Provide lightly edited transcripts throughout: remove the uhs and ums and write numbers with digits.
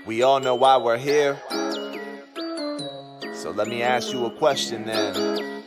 We all know why we're here. So let me ask you a question then.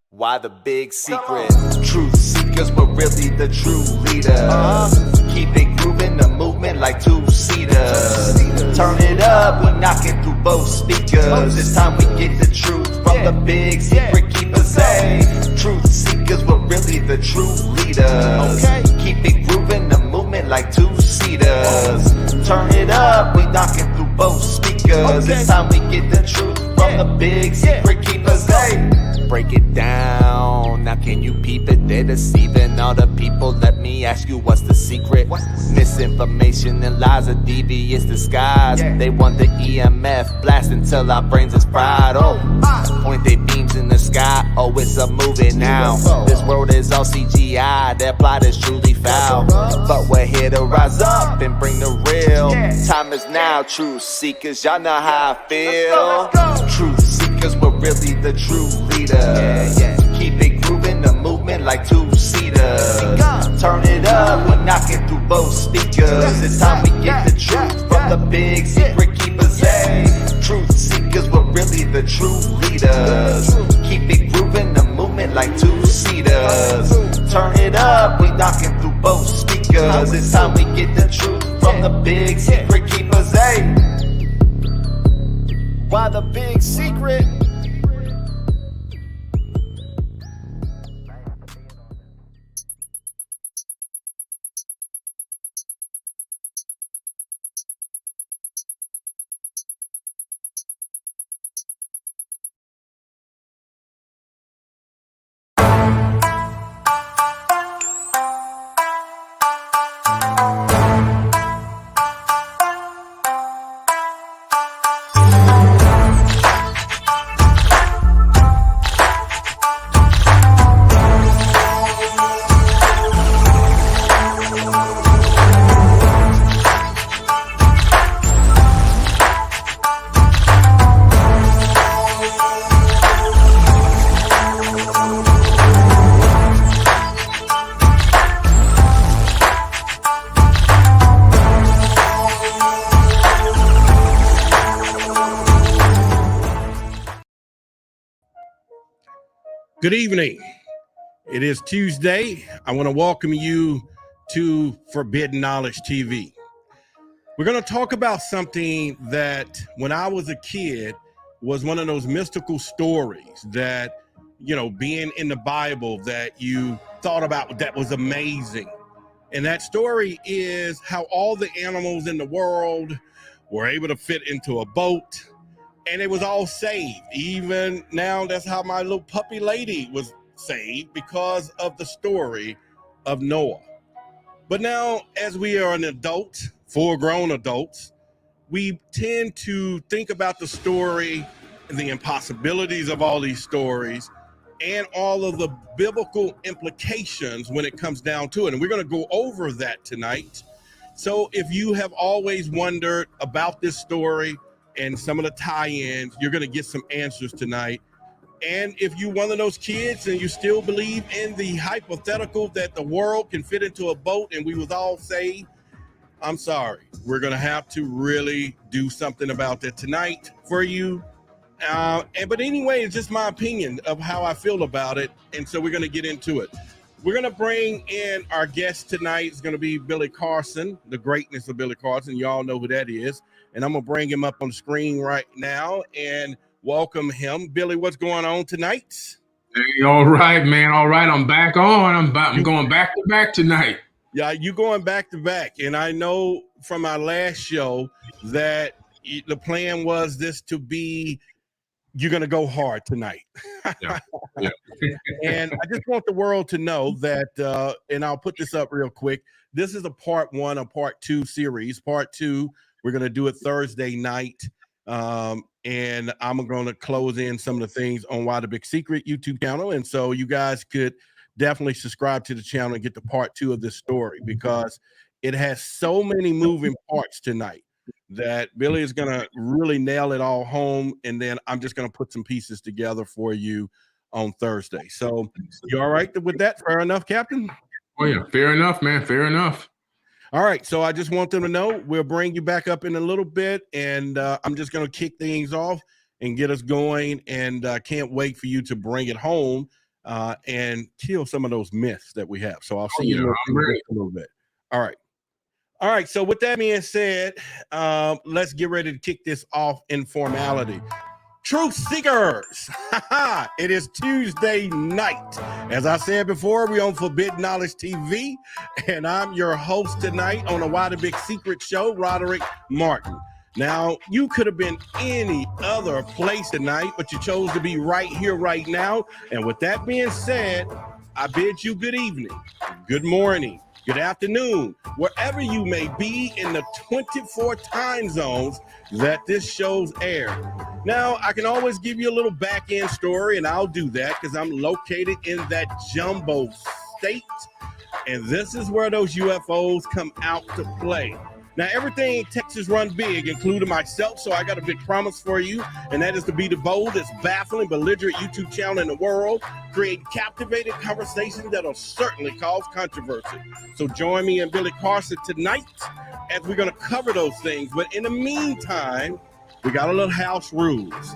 Why the big secret? Truth seekers were really the true leaders. Keep it grooving, the movement like two-seaters. Turn it up, we knocking through both speakers. It's time we get the truth from the big secret keepers. Hey, truth seekers were really the true leaders. Keep it grooving, the movement like two-seaters. Turn it up, we knocking through both speakers. It's time we get the truth from the big secret keepers. Hey, break it down, now can you peep it? They're deceiving all the people. Let me ask you, what's the secret? Misinformation and lies, a devious disguise. They want the EMF blast until our brains is fried. Oh, point their beams in the sky. Oh, it's a movie now. This world is all CGI, their plot is truly foul. But we're here to rise up and bring the real. Time is now, truth seekers, y'all know how I feel. Truth seekers were really the true leaders. Keep it grooving, the movement like two-seaters. Turn it up, we're knocking through both speakers. It's time we get the truth from the big secret keepers. Hey, truth seekers were really the true leaders. Keep it grooving, the movement like two-seaters. Turn it up, we knocking through both speakers. It's time we get the truth from the big secret keepers. Hey, why the big secret? Good evening. It is Tuesday. I want to welcome you to Forbidden Knowledge TV. We're going to talk about something that when I was a kid was one of those mystical stories that, you know, being in the Bible that you thought about that was amazing. And that story is how all the animals in the world were able to fit into a boat. And it was all saved. Even now, that's how my little puppy lady was saved, because of the story of Noah. But now, as we are an adult, full-grown adults, we tend to think about the story, the impossibilities of all these stories, and all of the biblical implications when it comes down to it. And we're going to go over that tonight. So if you have always wondered about this story and some of the tie-ins, you're going to get some answers tonight. And if you're one of those kids and you still believe in the hypothetical that the world can fit into a boat and we was all saved, I'm sorry. We're going to have to really do something about that tonight for you. But anyway, it's just my opinion of how I feel about it. And so we're going to get into it. We're going to bring in our guest tonight. It's going to be Billy Carson, the greatness of Billy Carson. Y'all know who that is. And I'm going to bring him up on the screen right now and welcome him. Billy, what's going on tonight? Hey, all right, man. All right. I'm back on. I'm going back to back tonight. Yeah, you going back to back. And I know from our last show that the plan was this to be, you're going to go hard tonight. Yeah. And I just want the world to know that, and I'll put this up real quick. This is a part 1 of part 2 series. Part 2, we're going to do it Thursday night. And I'm going to close in some of the things on Why the Big Secret YouTube channel. And so you guys could definitely subscribe to the channel and get the part 2 of this story, because it has so many moving parts tonight that Billy is going to really nail it all home. And then I'm just going to put some pieces together for you on Thursday. So you all right with that? Fair enough, Captain? Oh, yeah. Fair enough, man. Fair enough. All right, so I just want them to know we'll bring you back up in a little bit, and I'm just going to kick things off and get us going, and can't wait for you to bring it home and kill some of those myths that we have. So I'll see you in a little bit. All right. All right, so with that being said, let's get ready to kick this off in formality. Truth Seekers, it is Tuesday night. As I said before, we're on Forbidden Knowledge TV, and I'm your host tonight on the Why the Big Secret show, Roderick Martin. Now, you could have been any other place tonight, but you chose to be right here, right now. And with that being said, I bid you good evening, good morning, good afternoon, wherever you may be in the 24 time zones that this show's aired. Now, I can always give you a little back-end story, and I'll do that because I'm located in that jumbo state, and this is where those UFOs come out to play. Now, everything in Texas run big, including myself, so I got a big promise for you, and that is to be the boldest, baffling, belligerent YouTube channel in the world, create captivating conversations that'll certainly cause controversy. So join me and Billy Carson tonight as we're going to cover those things. But in the meantime, we got a little house rules.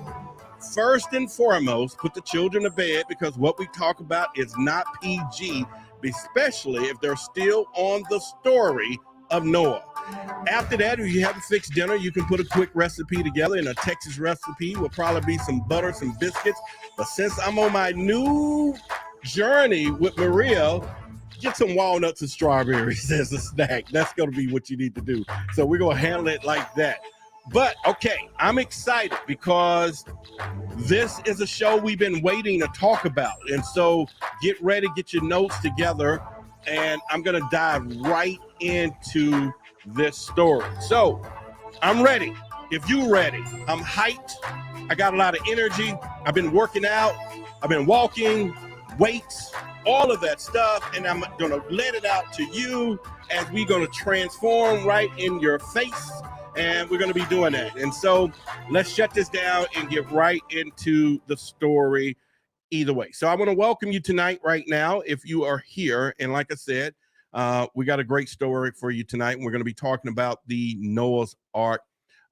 First and foremost, put the children to bed because what we talk about is not PG, especially if they're still on the story of Noah. After that, if you haven't fixed dinner, you can put a quick recipe together, and a Texas recipe will probably be some butter, some biscuits. But since I'm on my new journey with Maria, get some walnuts and strawberries as a snack. That's going to be what you need to do. So we're going to handle it like that. But okay, I'm excited because this is a show we've been waiting to talk about. And so get ready, get your notes together, and I'm going to dive right into this story. So I'm ready. If you're ready, I'm hyped. I got a lot of energy. I've been working out. I've been walking, weights, all of that stuff. And I'm going to let it out to you as we're going to transform right in your face. And we're going to be doing that. And so let's shut this down and get right into the story either way. So I want to welcome you tonight right now if you are here. And like I said, we got a great story for you tonight. And we're going to be talking about the Noah's Ark,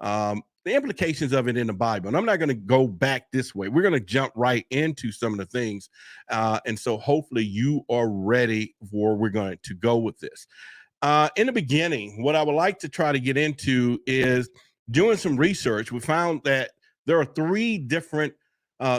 the implications of it in the Bible. And I'm not going to go back this way. We're going to jump right into some of the things. And so hopefully you are ready for where we're going to go with this. In the beginning, what I would like to try to get into is doing some research. We found that there are three different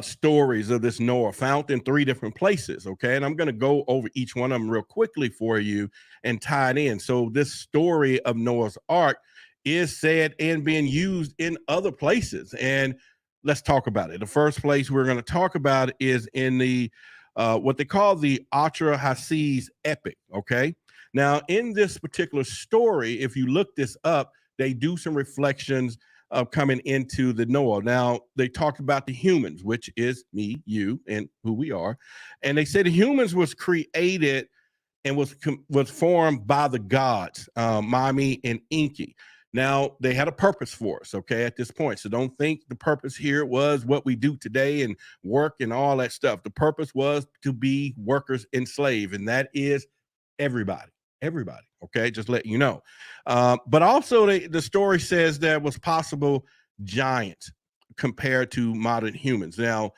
stories of this Noah found in three different places. Okay. And I'm going to go over each one of them real quickly for you and tie it in. So this story of Noah's Ark is said and being used in other places. And let's talk about it. The first place we're going to talk about is in the what they call the Atrahasis epic. Okay. Now, in this particular story, if you look this up, they do some reflections of coming into the Noah. Now, they talked about the humans, which is me, you, and who we are. And they said the humans was created and was formed by the gods, Mami and Enki. Now, they had a purpose for us, okay, at this point. So don't think the purpose here was what we do today and work and all that stuff. The purpose was to be workers enslaved, and that is everybody. Okay, just let you know. But also the story says there was possible giants compared to modern humans. Now,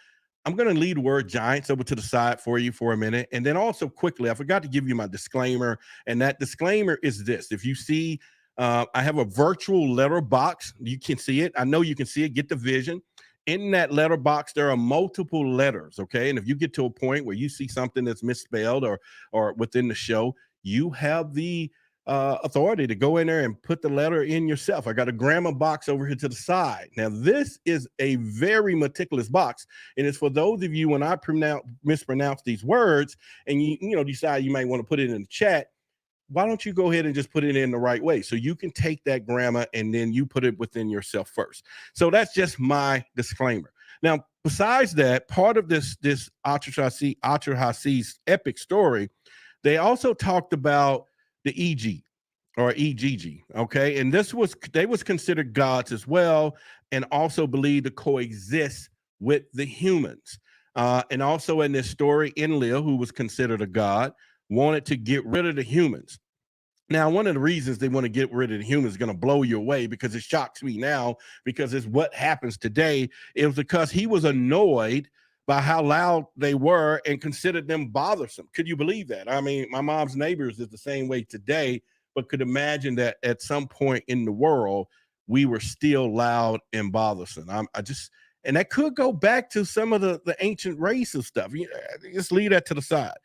I'm going to leave the word giants over to the side for you for a minute. And then also quickly, I forgot to give you my disclaimer. And that disclaimer is this. If you see, I have a virtual letter box. You can see it. I know you can see it. Get the vision. In that letter box, there are multiple letters, okay? And if you get to a point where you see something that's misspelled or within the show, you have the authority to go in there and put the letter in yourself. I got a grammar box over here to the side. Now, this is a very meticulous box, and it's for those of you when I mispronounce these words and you decide you might want to put it in the chat. Why don't you go ahead and just put it in the right way so you can take that grammar and then you put it within yourself first. So that's just my disclaimer. Now, besides that, part of this Atrahasis epic story, they also talked about the EG or EGG, okay? And they was considered gods as well and also believed to coexist with the humans. And also in this story, Enlil, who was considered a god, wanted to get rid of the humans. Now, one of the reasons they want to get rid of the humans is going to blow you away, because it shocks me now, because it's what happens today. It was because he was annoyed by how loud they were and considered them bothersome. Could you believe that? I mean, my mom's neighbors is the same way today, but could imagine that at some point in the world, we were still loud and bothersome. And that could go back to some of the ancient race and stuff. Just leave that to the side.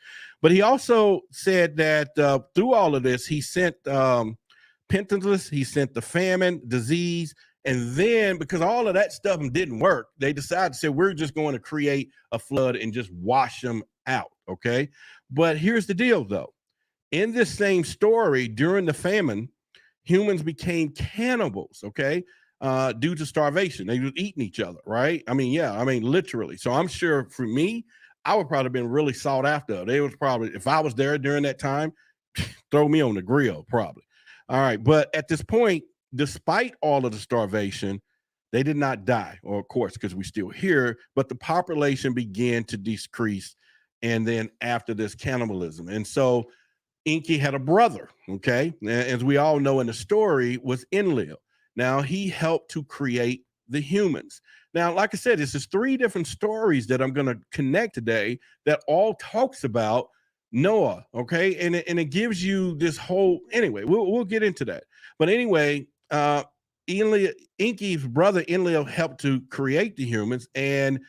But he also said that through all of this, he sent pentantless, he sent the famine, disease, and then because all of that stuff didn't work, they decided to say, we're just going to create a flood and just wash them out, okay? But here's the deal, though. In this same story, during the famine, humans became cannibals, okay? Due to starvation. They were eating each other, right? I mean, literally. So I'm sure for me, I would probably have been really sought after. They was probably, if I was there during that time, throw me on the grill, probably. All right. But at this point, despite all of the starvation, they did not die, or of course, because we're still here, but the population began to decrease. And then after this, cannibalism. And so Enki had a brother, okay? As we all know in the story, was Enlil. Now, he helped to create the humans. Now, like I said, this is 3 different stories that I'm going to connect today that all talks about Noah, okay? And it gives you this whole, anyway, we'll get into that. But anyway, Enki's brother Enlil helped to create the humans, and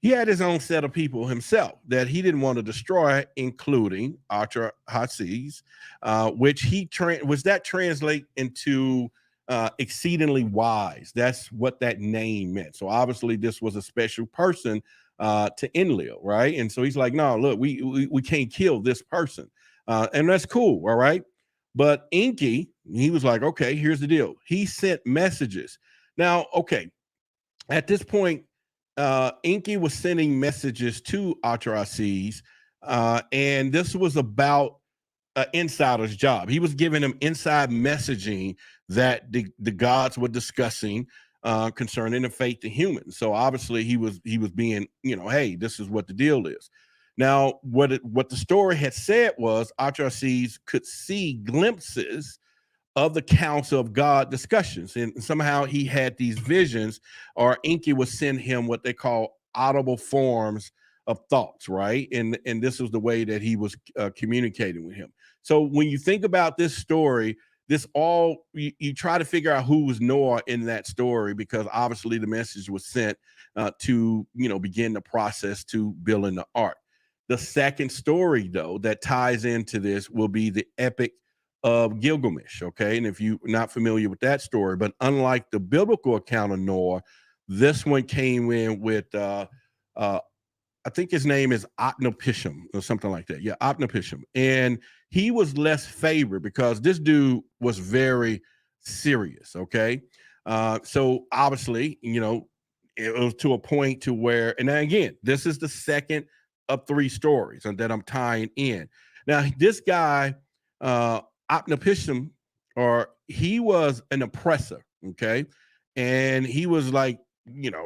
he had his own set of people himself that he didn't want to destroy, including Atrahasis, which that translate into exceedingly wise. That's what that name meant. So obviously this was a special person to Enlil, right? And so he's like, no, look, we can't kill this person. And that's cool, all right? But Enki, he was like, okay, here's the deal. He sent messages. Now, okay, at this point, Enki was sending messages to Atrahasis, and this was about an insider's job. He was giving them inside messaging that the gods were discussing concerning the fate of humans. So obviously he was being, hey, this is what the deal is. Now, what the story had said was Atrahasis could see glimpses of the council of God discussions, and somehow he had these visions, or Enki would send him what they call audible forms of thoughts, right? And this was the way that he was communicating with him. So when you think about this story, you try to figure out who was Noah in that story, because obviously the message was sent to begin the process to building the ark. The second story, though, that ties into this will be the Epic of Gilgamesh, okay? And if you're not familiar with that story, but unlike the biblical account of Noah, this one came in with I think his name is Utnapishtim or something like that. Yeah, Utnapishtim. And he was less favored because this dude was very serious, okay? So obviously, it was to a point to where, and again, this is the second of 3 stories that I'm tying in. Now, this guy, Utnapishtim, he was an oppressor, okay? And he was like,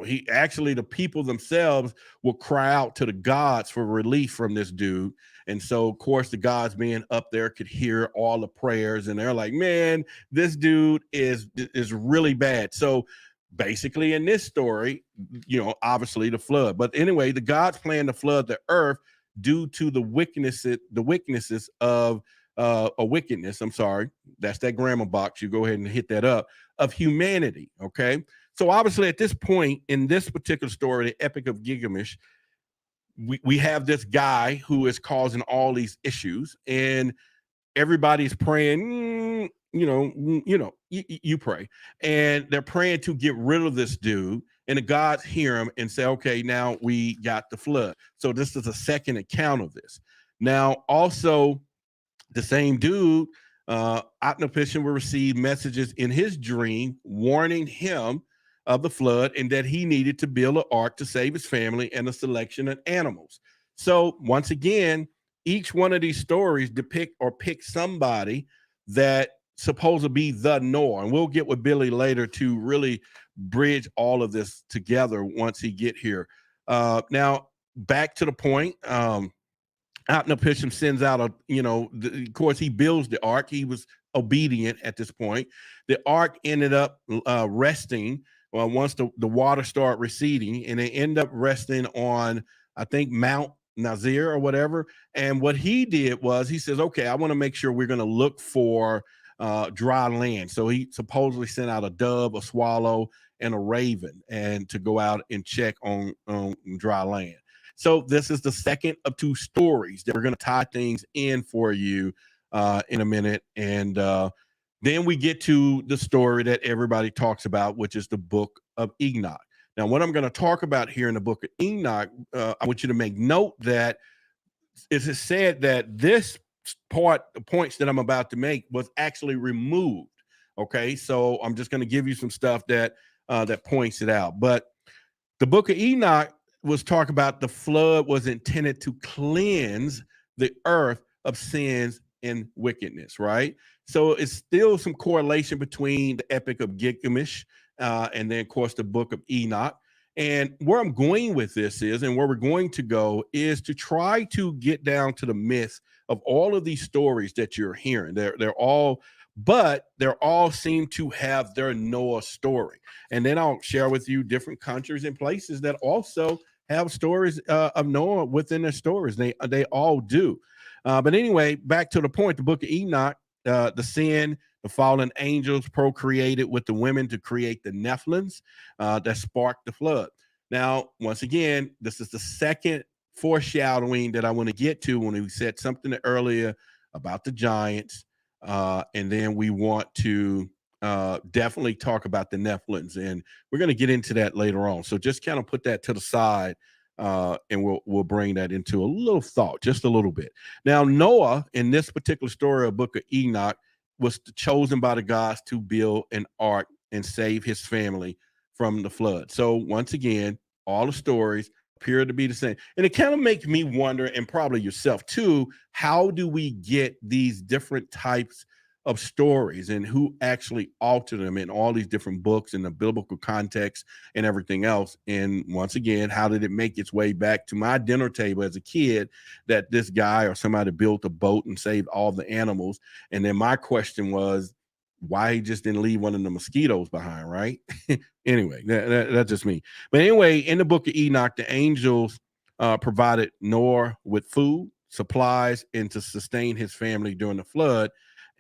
he actually, the people themselves will cry out to the gods for relief from this dude. And so, of course, the gods being up there could hear all the prayers, and they're like, man, this dude is really bad. So basically in this story, obviously the flood. But anyway, the gods plan to flood the earth due to the wickednesses of wickedness. I'm sorry. That's that grammar box. You go ahead and hit that up, of humanity. Okay. So obviously at this point in this particular story, the Epic of Gilgamesh, we have this guy who is causing all these issues, and everybody's praying, you pray, and they're praying to get rid of this dude, and the gods hear him and say, okay, now we got the flood. So this is a second account of this. Now, also the same dude, Utnapishtim, will receive messages in his dream warning him of the flood, and that he needed to build an ark to save his family and a selection of animals. So once again, each one of these stories depict or pick somebody that supposed to be the Noah. And we'll get with Billy later to really bridge all of this together once he get here. Now, back to the point, Utnapishtim sends out of course, he builds the ark. He was obedient at this point. The ark ended up resting once the water started receding, and they end up resting on, I think, Mount Nazir or whatever. And what he did was he says, okay, I want to make sure we're going to look for dry land. So he supposedly sent out a dove, a swallow, and a raven, and to go out and check on dry land. So this is the second of two stories that we're going to tie things in for you in a minute. And then we get to the story that everybody talks about, which is the Book of Enoch. Now, what I'm going to talk about here in the Book of Enoch, I want you to make note that it is said that this part, the points that I'm about to make, was actually removed. Okay, so I'm just going to give you some stuff that that points it out. But the Book of Enoch was talking about the flood was intended to cleanse the earth of sins and wickedness, right? So it's still some correlation between the Epic of Gilgamesh and then, of course, the Book of Enoch. And where I'm going with this is, and where we're going to go, is to try to get down to the myth of all of these stories that you're hearing. They're all seem to have their Noah story. And then I'll share with you different countries and places that also have stories of Noah within their stories. They all do. But anyway, back to the point, the Book of Enoch, the sin, the fallen angels procreated with the women to create the Nephilims that sparked the flood. Now, once again, this is the second foreshadowing that I want to get to when we said something earlier about the giants. And then we want to definitely talk about the Nephilims, and we're going to get into that later on. So just kind of put that to the side, and we'll bring that into a little thought, just a little bit. Now, Noah, in this particular story of Book of Enoch, was chosen by the gods to build an ark and save his family from the flood. So once again, all the stories appear to be the same. And it kind of makes me wonder, and probably yourself too, how do we get these different types of stories and who actually altered them in all these different books and the biblical context and everything else? And once again, how did it make its way back to my dinner table as a kid that this guy or somebody built a boat and saved all the animals? And then my question was, why he just didn't leave one of the mosquitoes behind, right? Anyway, that's just me. But anyway, in the Book of Enoch, the angels provided Noah with food, supplies, and to sustain his family during the flood.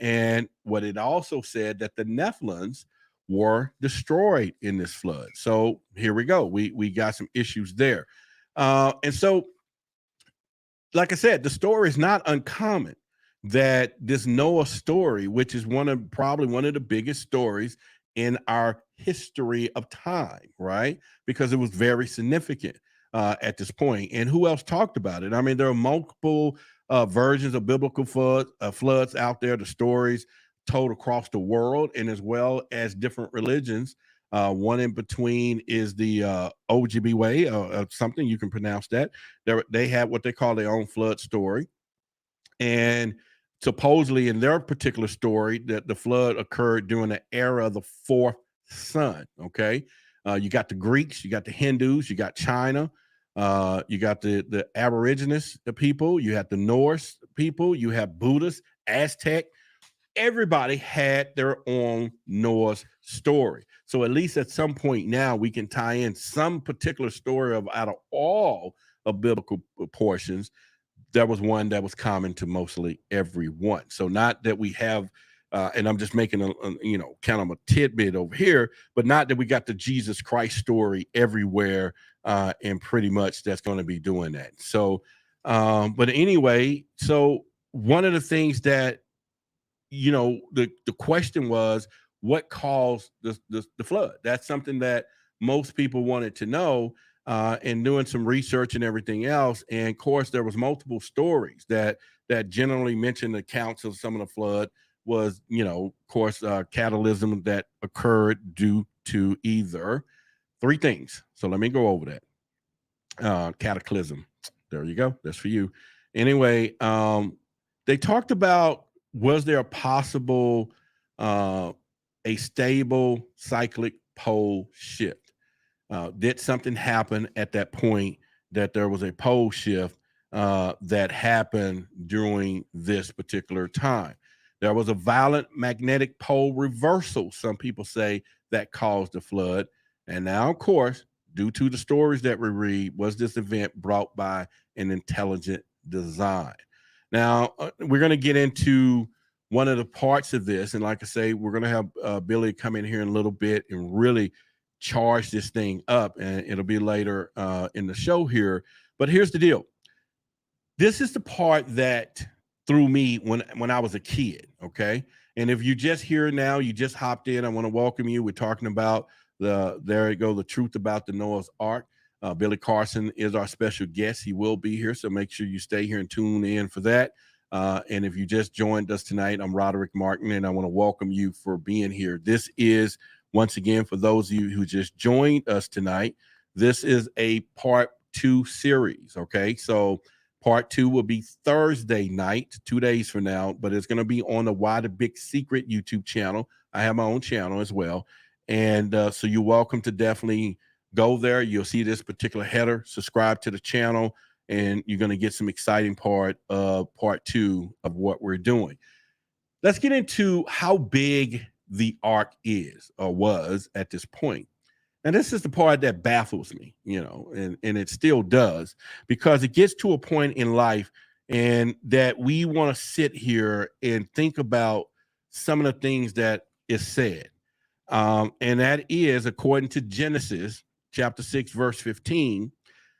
And what it also said that the Nephilims were destroyed in this flood. So here we go. We got some issues there. And so, like I said, the story is not uncommon that this Noah story, which is probably one of the biggest stories in our history of time, right? Because it was very significant at this point. And who else talked about it? I mean, there are multiple versions of biblical floods out there, the stories told across the world, and as well as different religions. One in between is the Ojibwe way, something you can pronounce that. They have what they call their own flood story. And supposedly in their particular story, that the flood occurred during the era of the fourth sun. Okay. You got the Greeks, you got the Hindus, you got China, you got the Aborigines, the people, you have the Norse people, you have Buddhists, Aztec. Everybody had their own Noah's story. So at least at some point now we can tie in some particular story out of all of biblical portions. There was one that was common to mostly everyone. So not that we have, and I'm just making a kind of a tidbit over here, but not that we got the Jesus Christ story everywhere, and pretty much that's going to be doing that. So, but anyway, so one of the things that, the question was, what caused the flood? That's something that most people wanted to know. And doing some research and everything else. And of course, there was multiple stories that generally mentioned accounts of some of the flood was, of course, catalysm that occurred due to either three things. So let me go over that. Cataclysm. There you go. That's for you. Anyway, they talked about, was there a possible, a stable cyclic pole shift? Did something happen at that point that there was a pole shift that happened during this particular time? There was a violent magnetic pole reversal, some people say, that caused the flood. And now, of course, due to the stories that we read, was this event brought by an intelligent design. Now, we're going to get into one of the parts of this. And like I say, we're going to have Billy come in here in a little bit and really charge this thing up. And it'll be later in the show here. But here's the deal. This is the part that threw me when I was a kid, okay? And if you just here now, you just hopped in, I want to welcome you. We're talking about there you go, the truth about the Noah's Ark. Billy Carson is our special guest. He will be here, so make sure you stay here and tune in for that. And if you just joined us tonight, I'm Roderick Martin, and I want to welcome you for being here. This is, once again, for those of you who just joined us tonight, this is a part 2 series, okay? So part 2 will be Thursday night, 2 days from now, but it's going to be on the Why the Big Secret YouTube channel. I have my own channel as well. And so you're welcome to definitely go there. You'll see this particular header, subscribe to the channel, and you're going to get some exciting part of part 2 of what we're doing. Let's get into how big the ark is or was at this point. And this is the part that baffles me, you know, and it still does, because it gets to a point in life and that we want to sit here and think about some of the things that is said. And that is, according to Genesis chapter 6, verse 15,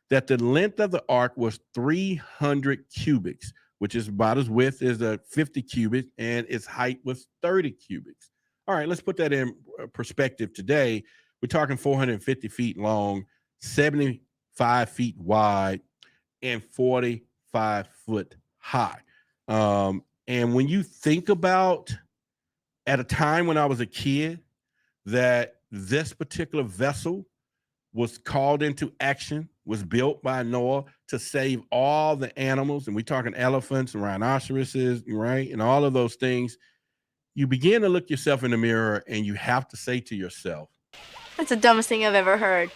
that the length of the ark was 300 cubits, which is about as width as a 50 cubits, and its height was 30 cubits. All right, let's put that in perspective today. We're talking 450 feet long, 75 feet wide, and 45 foot high. And when you think about, at a time when I was a kid, that this particular vessel was called into action, was built by Noah to save all the animals, and we're talking elephants and rhinoceroses, right? And all of those things, you begin to look yourself in the mirror and you have to say to yourself, that's the dumbest thing I've ever heard.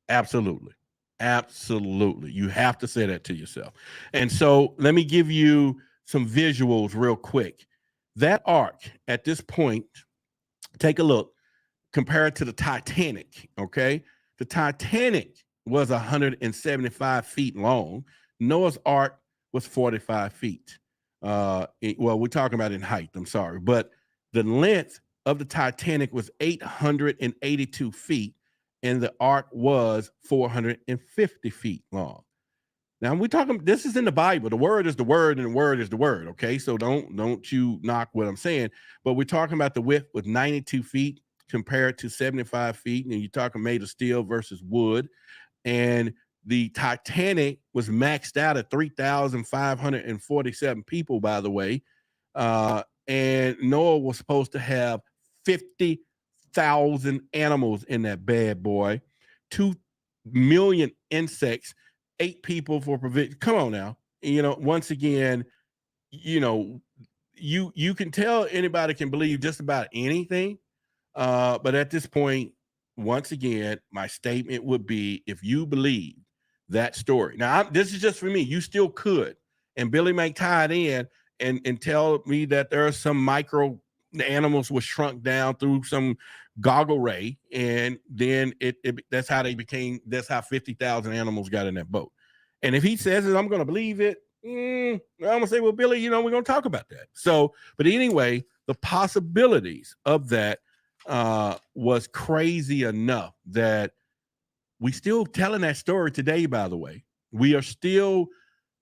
Absolutely. Absolutely. You have to say that to yourself. And so let me give you some visuals real quick. That ark at this point, take a look, compare it to the Titanic, okay? The Titanic was 175 feet long. Noah's Ark was 45 feet. Well, we're talking about in height, I'm sorry. But the length of the Titanic was 882 feet, and the ark was 450 feet long. Now we're talking, this is in the Bible. The word is the word, and the word is the word, okay? So don't you knock what I'm saying. But we're talking about the width with 92 feet compared to 75 feet, and you're talking made of steel versus wood. And the Titanic was maxed out at 3,547 people, by the way. And Noah was supposed to have 50,000 animals in that bad boy, 2 million insects, 8 people for provision. Come on now. You know, once again, you know, you can tell anybody can believe just about anything. But at this point, once again, my statement would be, if you believe that story. Now, this is just for me. You still could. And Billy may tie it in and tell me that there are some micro animals were shrunk down through some goggle ray, and then that's how they became, that's how 50,000 animals got in that boat. And if he says it, I'm going to believe it. I'm going to say, well, Billy, you know, we're going to talk about that. So, but anyway, the possibilities of that was crazy enough that we still telling that story today, by the way. We are still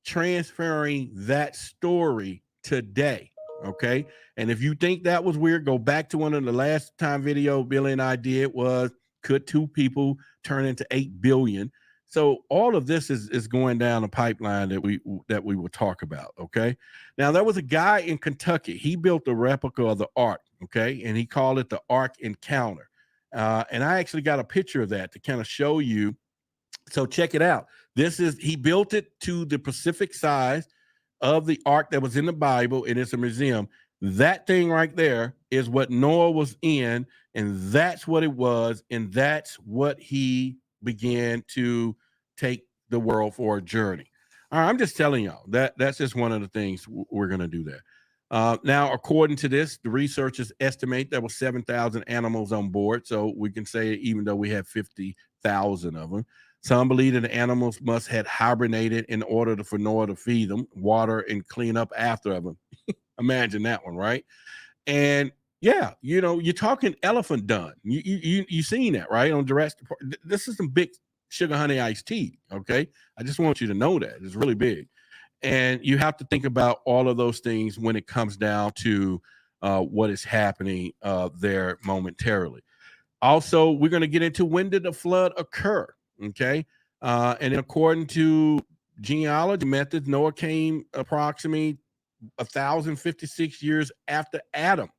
transferring that story today, okay? And if you think that was weird, go back to one of the last time video Billy and I did was, could 2 people turn into 8 billion? So all of this is going down a pipeline that we will talk about, okay? Now, there was a guy in Kentucky. He built a replica of the ark, okay? And he called it the Ark Encounter. And I actually got a picture of that to kind of show you. So check it out. This is, he built it to the specific size of the ark that was in the Bible, and it's a museum. That thing right there is what Noah was in, and that's what it was, and that's what he began to take the world for a journey. All right, I'm just telling y'all that's just one of the things we're going to do there. Now, according to this, the researchers estimate there were 7,000 animals on board. So we can say, even though we have 50,000 of them, some believe that the animals must have hibernated in order for Noah to feed them, water, and clean up after them. Imagine that one, right? And yeah, you're talking elephant dung. You seen that, right? On Jurassic Park. This is some big sugar honey iced tea. Okay, I just want you to know that it's really big. And you have to think about all of those things when it comes down to what is happening there momentarily. Also, we're going to get into when did the flood occur, okay? And according to genealogy methods, Noah came approximately 1,056 years after Adam.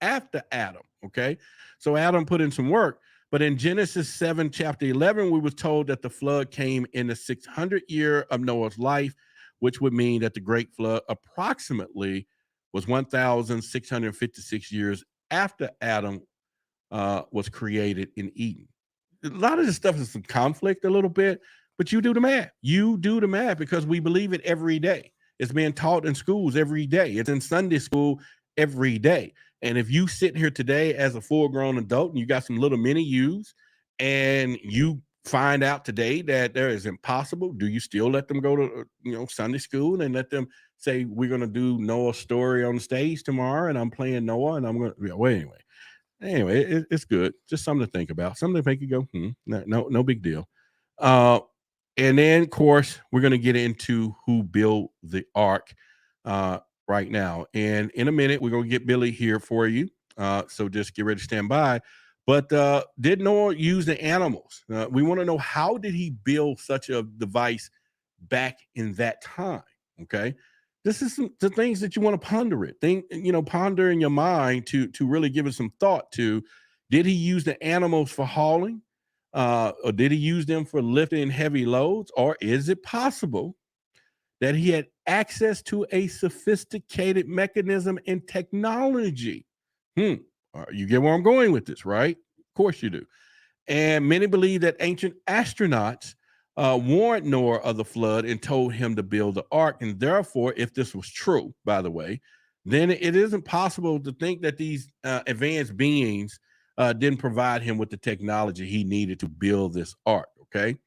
After Adam, okay? So Adam put in some work. But in Genesis 7, chapter 11, we were told that the flood came in the 600th year of Noah's life, which would mean that the great flood approximately was 1,656 years after Adam was created in Eden. A lot of this stuff is some conflict a little bit, but you do the math. You do the math because we believe it every day. It's being taught in schools every day. It's in Sunday school every day. And if you sit here today as a full-grown adult and you got some little mini yous and you find out today that there is impossible, do you still let them go to Sunday school and let them say we're going to do Noah's story on the stage tomorrow and I'm playing Noah and I'm going to well anyway it's good, just something to think about, something to make you go no big deal. And then of course we're going to get into who built the ark right now, and in a minute we're going to get Billy here for you, so just get ready to stand by. But did Noah use the animals? We want to know, how did he build such a device back in that time? Okay, this is the things that you want to ponder it. Ponder in your mind to really give it some thought to. Did he use the animals for hauling? Or did he use them for lifting heavy loads? Or is it possible that he had access to a sophisticated mechanism and technology? You get where I'm going with this, right? Of course you do. And many believe that ancient astronauts warned Noah of the flood and told him to build the ark. And therefore, if this was true, by the way, then it isn't possible to think that these advanced beings didn't provide him with the technology he needed to build this ark, okay?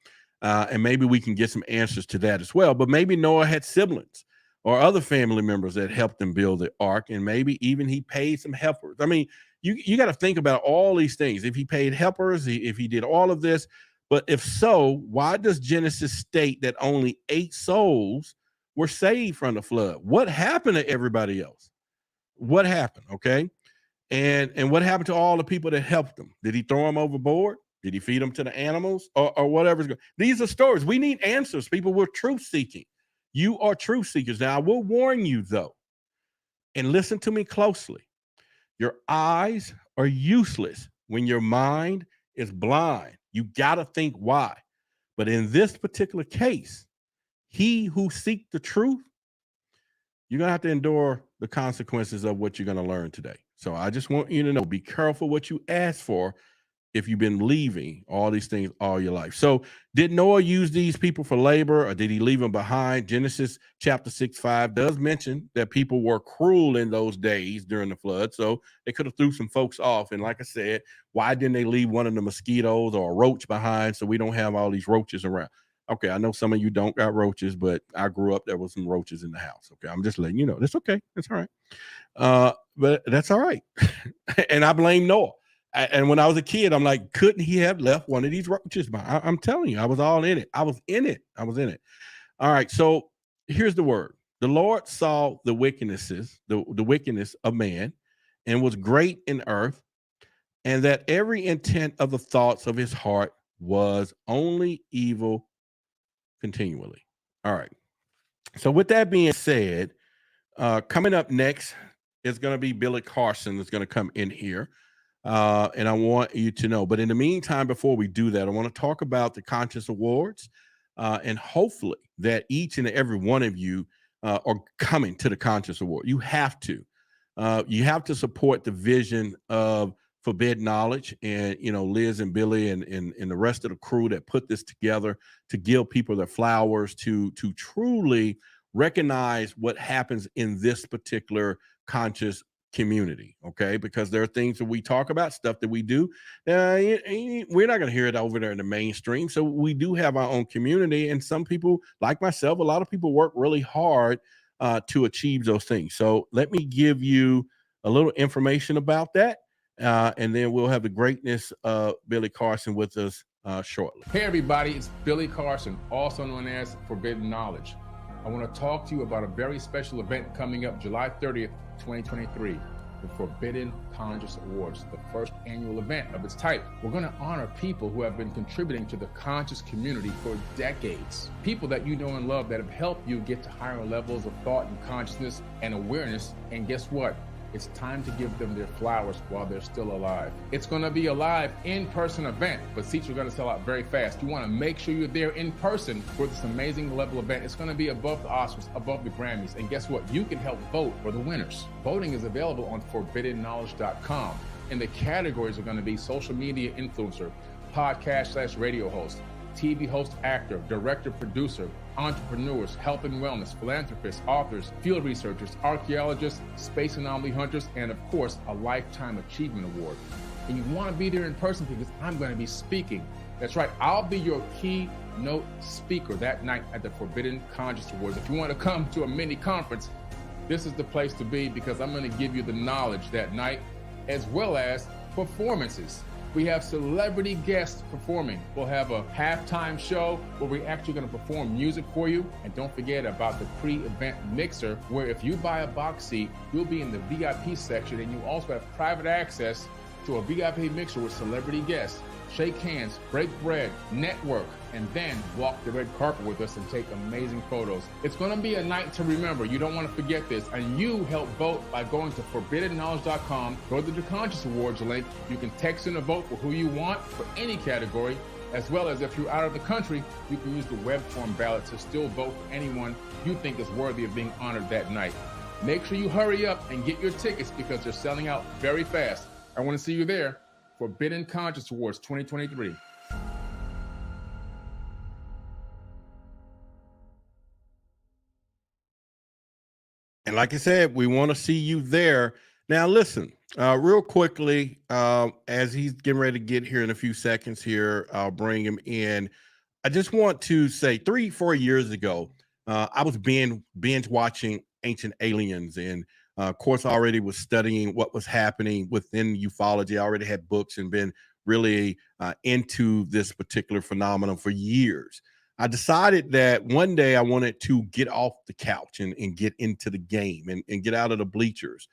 And maybe we can get some answers to that as well. But maybe Noah had siblings or other family members that helped him build the ark, and maybe even he paid some helpers. I mean, you got to think about all these things. If he paid helpers, if he did all of this, but if so, why does Genesis state that only 8 souls were saved from the flood? What happened to everybody else? What happened? Okay. And what happened to all the people that helped him? Did he throw them overboard? Did he feed them to the animals or whatever's going? These are stories. We need answers. People, we're truth seeking. You are truth seekers. Now, I will warn you, though, and listen to me closely. Your eyes are useless when your mind is blind. You got to think why. But in this particular case, he who seeks the truth, you're going to have to endure the consequences of what you're going to learn today. So I just want you to know, be careful what you ask for if you've been leaving all these things all your life. So did Noah use these people for labor, or did he leave them behind? Genesis chapter 6:5 does mention that people were cruel in those days during the flood. So they could have threw some folks off. And like I said, why didn't they leave one of the mosquitoes or a roach behind so we don't have all these roaches around? Okay, I know some of you don't got roaches, but I grew up, there was some roaches in the house. Okay, I'm just letting you know. That's okay. That's all right. But that's all right. And I blame Noah. And when I was a kid, I'm like, couldn't he have left one of these roaches behind? I'm telling you, I was all in it. I was in it. All right, so here's the word. The Lord saw the wickednesses, the wickedness of man, and was great in earth, and that every intent of the thoughts of his heart was only evil continually. All right. So with that being said, coming up next is going to be Billy Carson that's going to come in here. And I want you to know, but in the meantime, before we do that, I want to talk about the Conscious Awards, and hopefully that each and every one of you are coming to the Conscious Award. You have to support the vision of Forbidden Knowledge, and Liz and Billy and the rest of the crew that put this together to give people their flowers, to truly recognize what happens in this particular conscious community, okay? Because there are things that we talk about, stuff that we do. We're not going to hear it over there in the mainstream. So we do have our own community, and some people, like myself, a lot of people work really hard to achieve those things. So let me give you a little information about that, and then we'll have the greatness of Billy Carson with us shortly. Hey everybody, it's Billy Carson, also known as Forbidden Knowledge. I want to talk to you about a very special event coming up July 30th, 2023, the Forbidden Conscious Awards, the first annual event of its type. We're going to honor people who have been contributing to the conscious community for decades. People that you know and love that have helped you get to higher levels of thought and consciousness and awareness. And guess what? It's time to give them their flowers while they're still alive. It's going to be a live in-person event, but seats are going to sell out very fast. You want to make sure you're there in person for this amazing level event. It's going to be above the Oscars, above the Grammys. And guess what? You can help vote for the winners. Voting is available on forbiddenknowledge.com. And the categories are going to be social media influencer, podcast/radio host, TV host, actor, director, producer, entrepreneurs, health and wellness, philanthropists, authors, field researchers, archaeologists, space anomaly hunters, and of course, a Lifetime Achievement Award. And you want to be there in person because I'm going to be speaking. That's right, I'll be your keynote speaker that night at the Forbidden Conscious Awards. If you want to come to a mini conference, this is the place to be because I'm going to give you the knowledge that night as well as performances. We have celebrity guests performing. We'll have a halftime show where we're actually going to perform music for you. And don't forget about the pre-event mixer, where if you buy a box seat, you'll be in the VIP section, and you also have private access to a VIP mixer with celebrity guests. Shake hands, break bread, network, and then walk the red carpet with us and take amazing photos. It's going to be a night to remember. You don't want to forget this. And you help vote by going to forbiddenknowledge.com, go to the Conscious Awards link. You can text in a vote for who you want for any category, as well as if you're out of the country, you can use the web form ballot to still vote for anyone you think is worthy of being honored that night. Make sure you hurry up and get your tickets because they're selling out very fast. I want to see you there. Forbidden Conscious Awards 2023. And like I said, we want to see you there. Now, listen, real quickly, as he's getting ready to get here in a few seconds here, I'll bring him in. I just want to say 3-4 years ago, I was binge watching Ancient Aliens, and of course, I already was studying what was happening within ufology. I already had books and been really into this particular phenomenon for years. I decided that one day I wanted to get off the couch and get into the game and get out of the bleachers.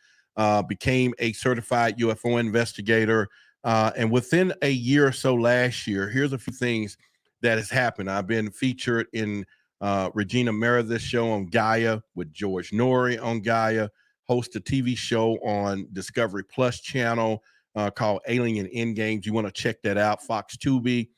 Became a certified UFO investigator. And within a year or so last year, here's a few things that has happened. I've been featured in Regina Meredith's show on Gaia with George Norrie on Gaia. Host a TV show on Discovery Plus channel called Alien Endgames. You want to check that out. Fox Tubi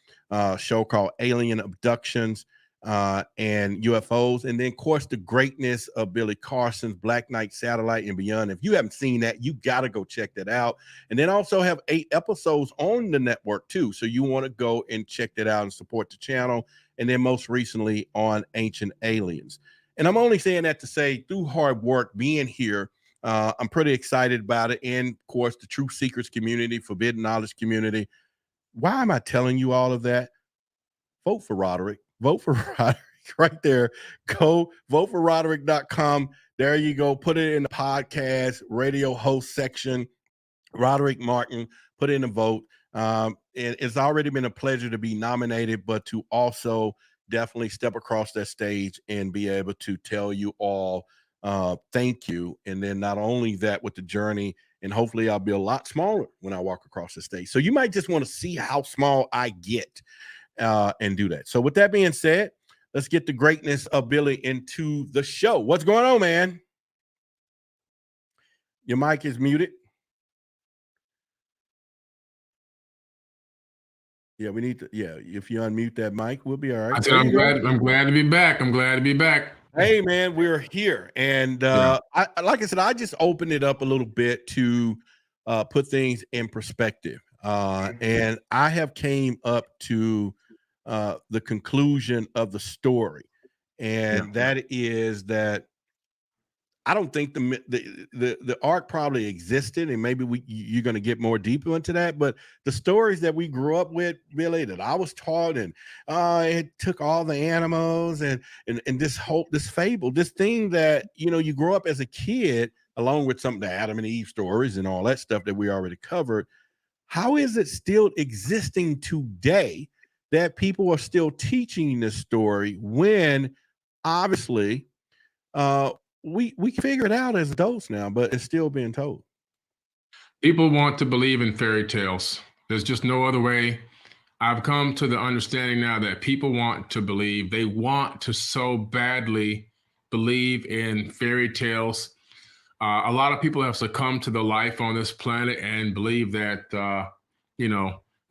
show called Alien Abductions and UFOs. And then, of course, the greatness of Billy Carson's Black Knight Satellite and Beyond. If you haven't seen that, you got to go check that out. And then also have 8 episodes on the network, too. So you want to go and check that out and support the channel. And then most recently on Ancient Aliens. And I'm only saying that to say through hard work being here, I'm pretty excited about it. And of course, the Truth Seekers community, Forbidden Knowledge community. Why am I telling you all of that? Vote for Roderick. Vote for Roderick right there. Go vote for Roderick.com. There you go. Put it in the podcast radio host section. Roderick Martin, put in a vote. It's already been a pleasure to be nominated, but to also definitely step across that stage and be able to tell you all thank you. And then not only that, with the journey, and hopefully I'll be a lot smaller when I walk across the stage. So you might just want to see how small I get and do that. So with that being said, let's get the greatness of Billy into the show. What's going on, man? Your mic is muted. Yeah, we need to. Yeah, if you unmute that mic, we'll be all right. I'm glad to be back. I'm glad to be back. Hey, man, we're here, and I like I said, I just opened it up a little bit to put things in perspective, and I have came up to the conclusion of the story, and that is that I don't think the ark probably existed, and maybe you're going to get more deeper into that. But the stories that we grew up with, Billy, that I was taught, and it took all the animals and this fable, this thing that you grow up as a kid, along with some of the Adam and Eve stories and all that stuff that we already covered. How is it still existing today that people are still teaching this story when obviously we figure it out as adults now, but it's still being told? People want to believe in fairy tales. There's just no other way. I've come to the understanding now that people want to believe. They want to so badly believe in fairy tales. A lot of people have succumbed to the life on this planet and believe that,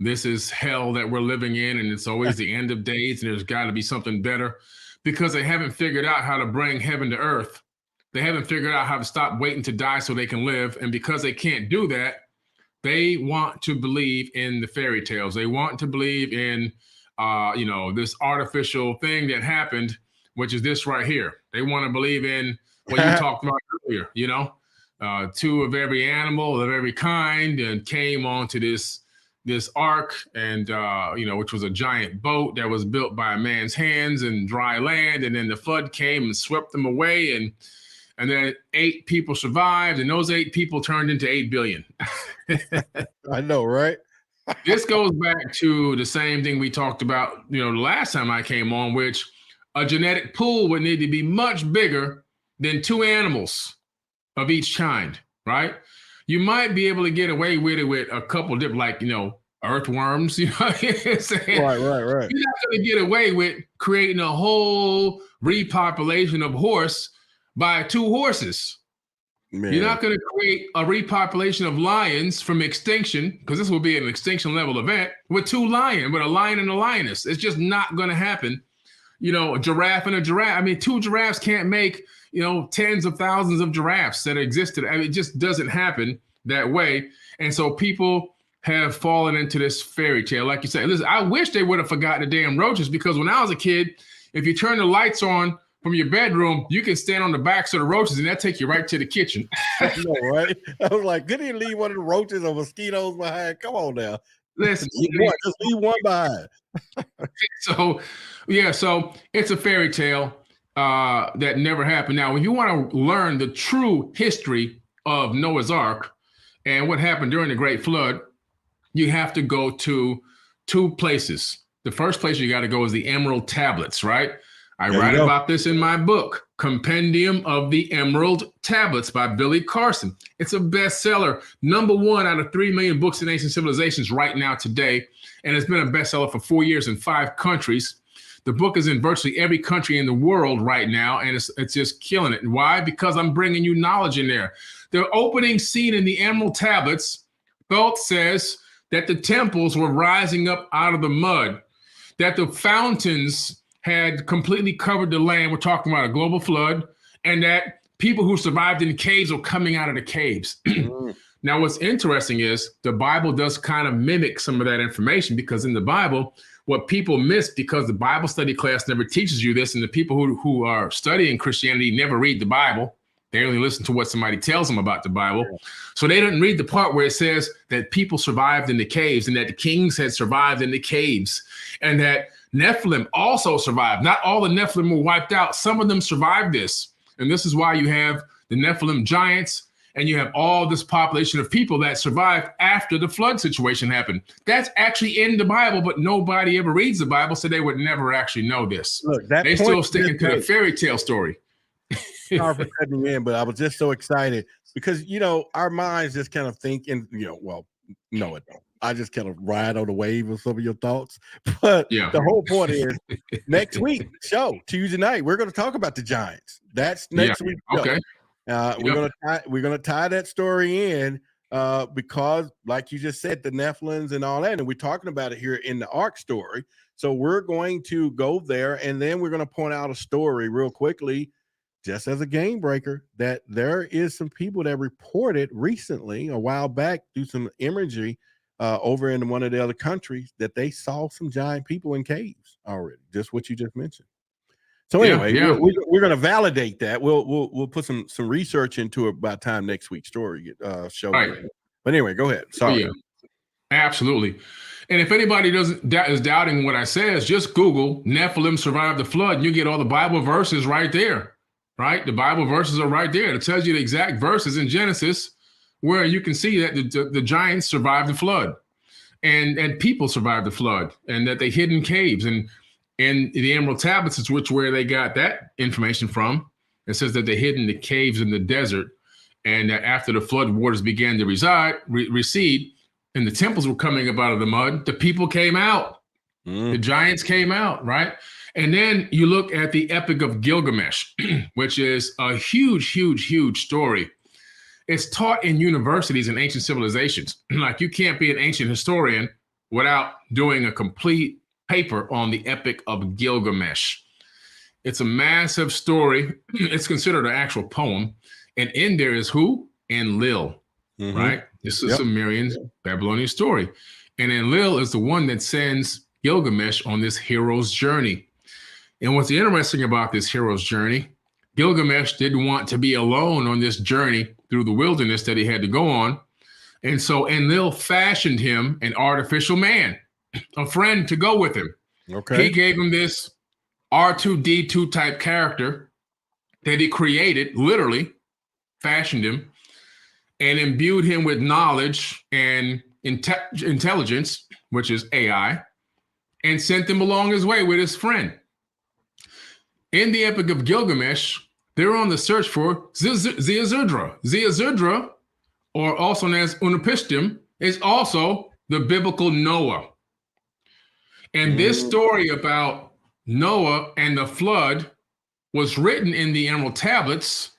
this is hell that we're living in, and it's always the end of days, and there's got to be something better, because they haven't figured out how to bring heaven to earth. They haven't figured out how to stop waiting to die so they can live. And because they can't do that, they want to believe in the fairy tales. They want to believe in, this artificial thing that happened, which is this right here. They want to believe in what you talked about earlier, two of every animal of every kind and came onto this ark, and which was a giant boat that was built by a man's hands in dry land, and then the flood came and swept them away, and then 8 people survived, and those 8 people turned into 8 billion. I know, right? This goes back to the same thing we talked about, the last time I came on, which a genetic pool would need to be much bigger than 2 animals of each kind, right? You might be able to get away with it with a couple different, like, earthworms, you know what I'm saying? Right. You're not going to get away with creating a whole repopulation of horse by 2 horses. Man. You're not going to create a repopulation of lions from extinction, because this will be an extinction level event, with a lion and a lioness. It's just not going to happen. A giraffe and a giraffe. I mean, 2 giraffes can't make, tens of thousands of giraffes that existed. I mean, it just doesn't happen that way. And so people have fallen into this fairy tale. Like you said, listen, I wish they would have forgotten the damn roaches, because when I was a kid, if you turn the lights on from your bedroom, you can stand on the backs of the roaches, and that take you right to the kitchen. I know, right? I was like, couldn't you leave one of the roaches or mosquitoes behind? Come on now. Listen, just leave one behind. So it's a fairy tale that never happened. Now, if you want to learn the true history of Noah's Ark and what happened during the Great Flood, you have to go to 2 places. The first place you got to go is the Emerald Tablets, right? I write about this in my book, Compendium of the Emerald Tablets by Billy Carson. It's a bestseller, #1 out of 3 million books in ancient civilizations right now today. And it's been a bestseller for 4 years in 5 countries. The book is in virtually every country in the world right now, and it's just killing it. And why? Because I'm bringing you knowledge in there. The opening scene in the Emerald Tablets, Thoth says that the temples were rising up out of the mud, that the fountains had completely covered the land. We're talking about a global flood, and that people who survived in caves were coming out of the caves. Now, what's interesting is the Bible does kind of mimic some of that information, because in the Bible, what people miss, because the Bible study class never teaches you this, and the people who are studying Christianity never read the Bible. They only listen to what somebody tells them about the Bible. So they didn't read the part where it says that people survived in the caves, and that the kings had survived in the caves, and that Nephilim also survived. Not all the Nephilim were wiped out. Some of them survived this. And this is why you have the Nephilim giants, and you have all this population of people that survived after the flood situation happened. That's actually in the Bible, but nobody ever reads the Bible, so they would never actually know this. Look, they still sticking to the fairy tale story. Sorry for cutting you in, but I was just so excited because, our minds just kind of think, and, well, no, it don't. I just kind of ride on the wave of some of your thoughts. But the whole point is next week show, Tuesday night, we're going to talk about the Giants. That's next week. Okay. We're gonna tie that story in because, like you just said, the Nephilims and all that, and we're talking about it here in the Ark story. So we're going to go there, and then we're going to point out a story real quickly, just as a game breaker, that there is some people that reported recently, a while back, through some imagery over in one of the other countries, that they saw some giant people in caves already, just what you just mentioned. So Yeah, anyway, yeah. we're going to validate that. We'll put some research into it by the time next week's story show. Right. But anyway, go ahead. Oh, Sorry. yeah, absolutely. And if anybody is doubting what I says, just Google Nephilim survived the flood, and you get all the Bible verses right there. Right, the Bible verses are right there. It tells you the exact verses in Genesis where you can see that the giants survived the flood, and people survived the flood, and that they hid in caves. And in the Emerald Tablets is where they got that information from. It says that they hid in the caves in the desert, and that after the flood waters began to recede, and the temples were coming up out of the mud, the people came out. The giants came out, right? And then you look at the Epic of Gilgamesh, which is a huge, huge, huge story. It's taught in universities and ancient civilizations. Like, you can't be an ancient historian without doing a complete paper on the Epic of Gilgamesh. It's a massive story. It's considered an actual poem. And in there is who? Enlil, right? This is a Sumerian Babylonian story. And Enlil is the one that sends Gilgamesh on this hero's journey. And what's interesting about this hero's journey, Gilgamesh didn't want to be alone on this journey through the wilderness that he had to go on. And so Enlil fashioned him an artificial man, a friend to go with him. Okay. He gave him this R2D2 type character that he created, literally fashioned him, and imbued him with knowledge and intelligence, which is AI, and sent him along his way with his friend. In the Epic of Gilgamesh, they're on the search for Ziusudra. Ziusudra, or also known as Unapishtim, is also the biblical Noah. And this story about Noah and the flood was written in the Emerald Tablets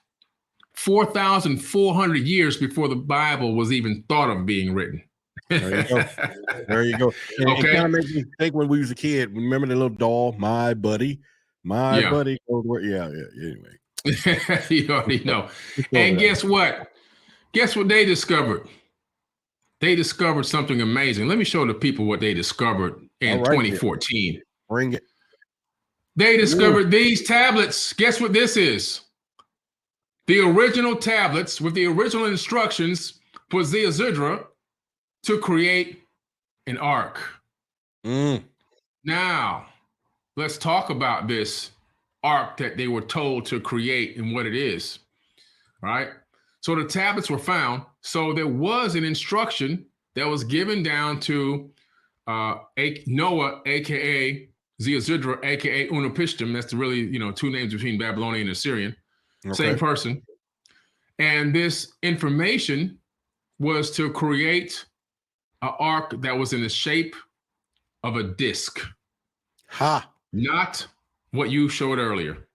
4,400 years before the Bible was even thought of being written. There you go. There you go. And it kind of makes me think when we was a kid. Remember the little doll, My Buddy? My buddy. Yeah. Anyway. You already know. And guess what? Guess what they discovered? They discovered something amazing. Let me show the people what they discovered in 2014. Bring it. They discovered these tablets. Guess what this is? The original tablets with the original instructions for Ziusudra to create an ark. Now, let's talk about this ark that they were told to create and what it is, right? So the tablets were found. So there was an instruction that was given down to Noah, aka Ziusudra, aka Unapishtim. That's the really, two names between Babylonian and Assyrian. Okay. Same person. And this information was to create an ark that was in the shape of a disc. Not what you showed earlier.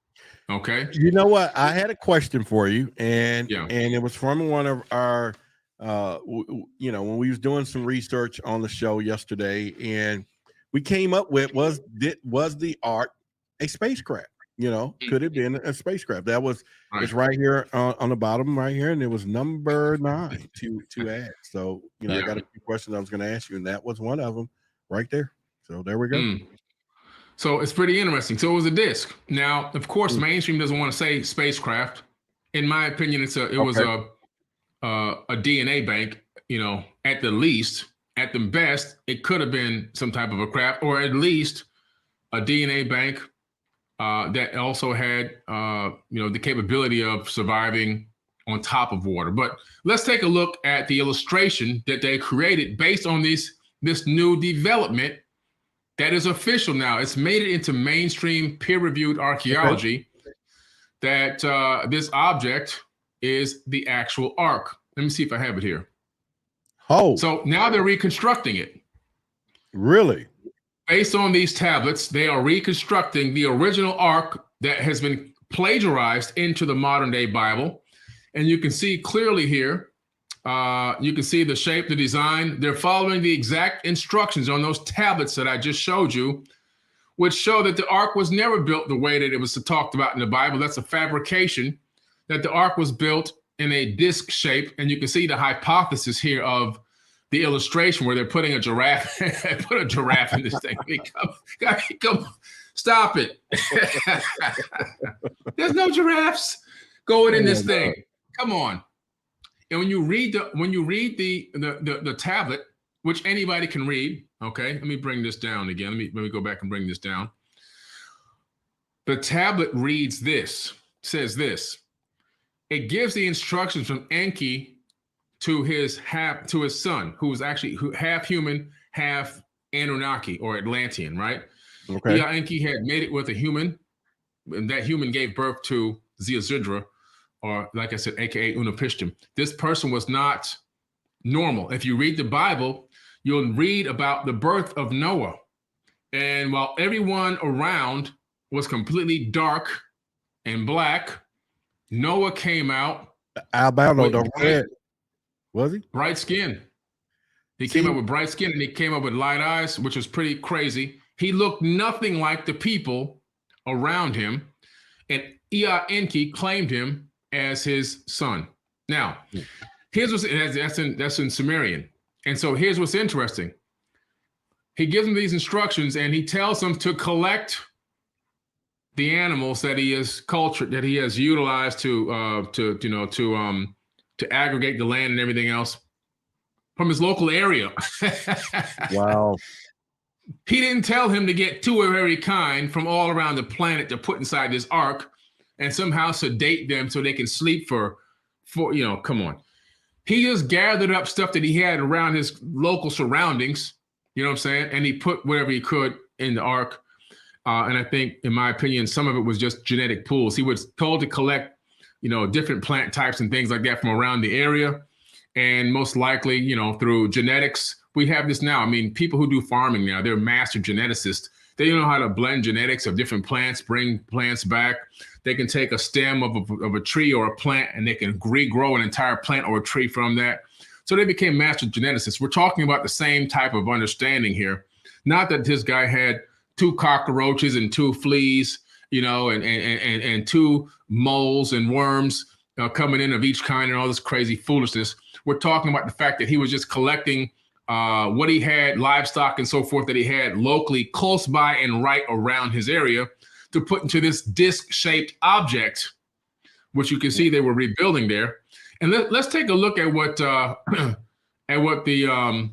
Okay. You know what? I had a question for you, and it was from one of our, when we was doing some research on the show yesterday, and we came up with was the ark a spacecraft? Could it be a spacecraft? That was it's right here on the bottom right here, and it was number 9 to add. So I got a few questions I was going to ask you, and that was one of them right there. So there we go. So it's pretty interesting. So it was a disc. Now, of course, mainstream doesn't want to say spacecraft. In my opinion, it was a DNA bank. At the least, at the best, it could have been some type of a craft, or at least a DNA bank that also had the capability of surviving on top of water. But let's take a look at the illustration that they created based on this new development that is official now. It's made it into mainstream peer-reviewed archaeology that this object is the actual ark. Let me see if I have it here. So now they're reconstructing it. Really? Based on these tablets, they are reconstructing the original ark that has been plagiarized into the modern day Bible. And you can see clearly here, you can see the shape, the design. They're following the exact instructions on those tablets that I just showed you, which show that the ark was never built the way that it was talked about in the Bible. That's a fabrication, that the ark was built in a disc shape. And you can see the hypothesis here of the illustration where they're putting a giraffe, put a giraffe in this thing. Come Stop it. There's no giraffes going in this thing. Come on. And when you read the tablet, which anybody can read, okay? Let me bring this down again. Let me go back and bring this down. The tablet reads this, says this. It gives the instructions from Enki to his son, who was actually half human, half Anunnaki or Atlantean, right? Okay. Enki had made it with a human, and that human gave birth to Ziusudra, or like I said, aka Unapishtim. This person was not normal. If you read the Bible, you'll read about the birth of Noah. And while everyone around was completely dark and black, Noah came out. Albino, don't forget. Was he? Bright skin. He came up with bright skin, and he came up with light eyes, which was pretty crazy. He looked nothing like the people around him. And Enki claimed him as his son. Now, here's what's that's in Sumerian. And so here's what's interesting. He gives them these instructions, and he tells them to collect the animals that he has cultured, that he has utilized to aggregate the land and everything else from his local area. Wow. He didn't tell him to get two of every kind from all around the planet to put inside this ark and somehow sedate them so they can sleep for come on. He just gathered up stuff that he had around his local surroundings, you know what I'm saying? And he put whatever he could in the ark. And I think, in my opinion, some of it was just genetic pools. He was told to collect, different plant types and things like that from around the area. And most likely, through genetics, we have this now. I mean, people who do farming now, they're master geneticists. They know how to blend genetics of different plants, bring plants back. They can take a stem of a tree or a plant, and they can regrow an entire plant or a tree from that. So they became master geneticists. We're talking about the same type of understanding here. Not that this guy had 2 cockroaches and 2 fleas, and 2 moles and worms coming in of each kind and all this crazy foolishness. We're talking about the fact that he was just collecting what he had, livestock and so forth that he had locally close by and right around his area to put into this disc-shaped object, which you can see they were rebuilding there. And let's take a look at what the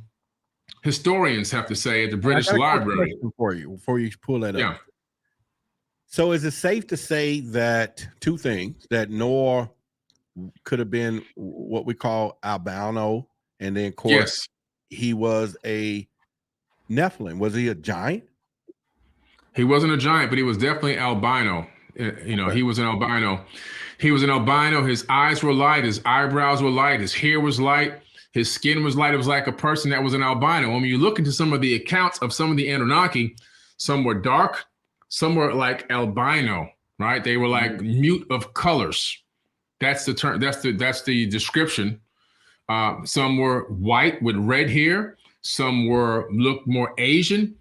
historians have to say at the British Library. For you, before you pull that up. Yeah. So is it safe to say that 2 things, that Noah could have been what we call albino, and then of course Yes. he was a Nephilim? Was he a giant? He wasn't a giant, but he was definitely albino. He was an albino. He was an albino. His eyes were light. His eyebrows were light. His hair was light. His skin was light. It was like a person that was an albino. When you look into some of the accounts of some of the Anunnaki, some were dark, some were like albino, right? They were like mute of colors. That's the term. That's the description. Some were white with red hair. Some looked more Asian.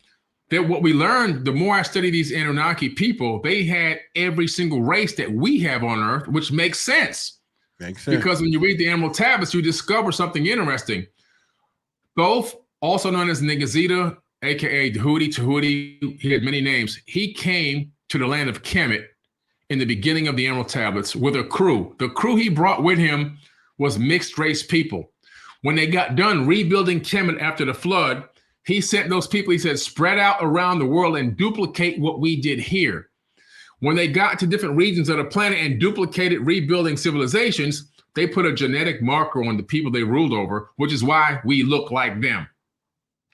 That what we learned, the more I study these Anunnaki people, they had every single race that we have on Earth, which makes sense. Makes sense. Because when you read the Emerald Tablets, you discover something interesting. Thoth, also known as Nagazita, aka Tahuti, he had many names. He came to the land of Kemet in the beginning of the Emerald Tablets with a crew. The crew he brought with him was mixed race people. When they got done rebuilding Kemet after the flood, he sent those people, he said, spread out around the world and duplicate what we did here. When they got to different regions of the planet and duplicated rebuilding civilizations, they put a genetic marker on the people they ruled over, which is why we look like them.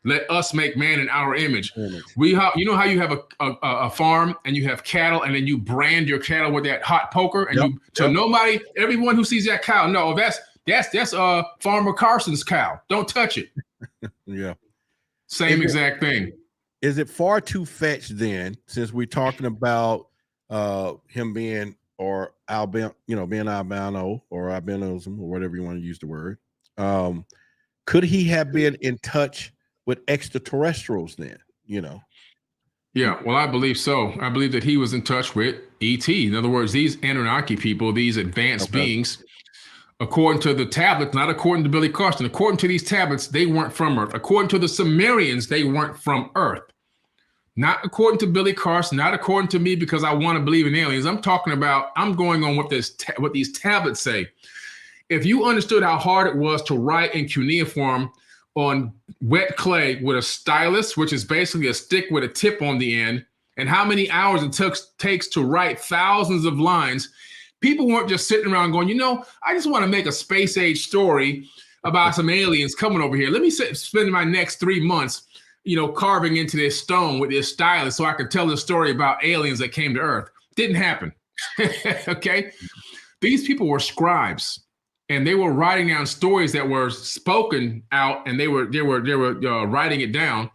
Let us make man in our image. You know how you have a farm and you have cattle, and then you brand your cattle with that hot poker, and nobody, everyone who sees that cow, no, that's Farmer Carson's cow. Don't touch it. Yeah. Same exact thing. Is it far too fetched then, since we're talking about him being or albino, being albino or albinism or whatever you want to use the word? Could he have been in touch with extraterrestrials then? Yeah, well, I believe so. I believe that he was in touch with ET. In other words, these Anunnaki people, these advanced beings, according to the tablets, not according to Billy Carson, according to these tablets, they weren't from Earth. According to the Sumerians, they weren't from Earth. Not according to Billy Carson, not according to me because I want to believe in aliens. I'm talking about, I'm going on what these tablets say. If you understood how hard it was to write in cuneiform on wet clay with a stylus, which is basically a stick with a tip on the end, and how many hours it takes to write thousands of lines, people weren't just sitting around going, I just want to make a space age story about some aliens coming over here. Let me spend my next 3 months, carving into this stone with this stylus so I can tell the story about aliens that came to Earth. Didn't happen. Okay. These people were scribes, and they were writing down stories that were spoken out, and they were writing it down.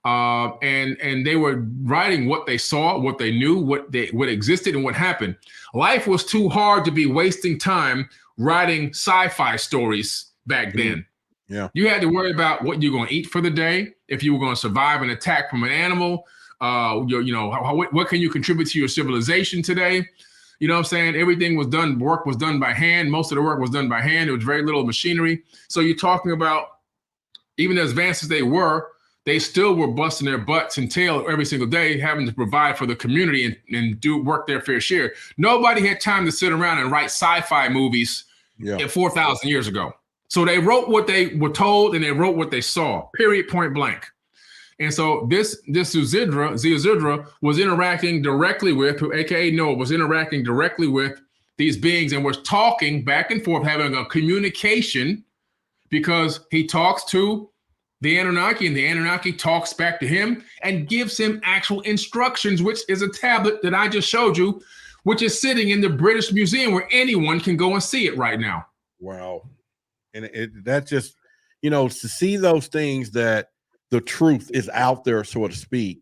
And they were writing what they saw, what they knew, what existed, and what happened. Life was too hard to be wasting time writing sci-fi stories back then. Yeah, you had to worry about what you're going to eat for the day, if you were going to survive an attack from an animal. What can you contribute to your civilization today? You know what I'm saying? Everything was done. Work was done by hand. Most of the work was done by hand. There was very little machinery. So you're talking about, even as advanced as they were, they still were busting their butts and tail every single day, having to provide for the community and do work their fair share. Nobody had time to sit around and write sci-fi movies 4,000 years ago. So they wrote what they were told, and they wrote what they saw, period, point blank. And so this Ziusudra was interacting directly with, aka Noah, was interacting directly with these beings and was talking back and forth, having a communication, because he talks to the Anunnaki, and the Anunnaki talks back to him and gives him actual instructions, which is a tablet that I just showed you, which is sitting in the British Museum where anyone can go and see it right now. Wow. And that's just, to see those things, that the truth is out there, so to speak.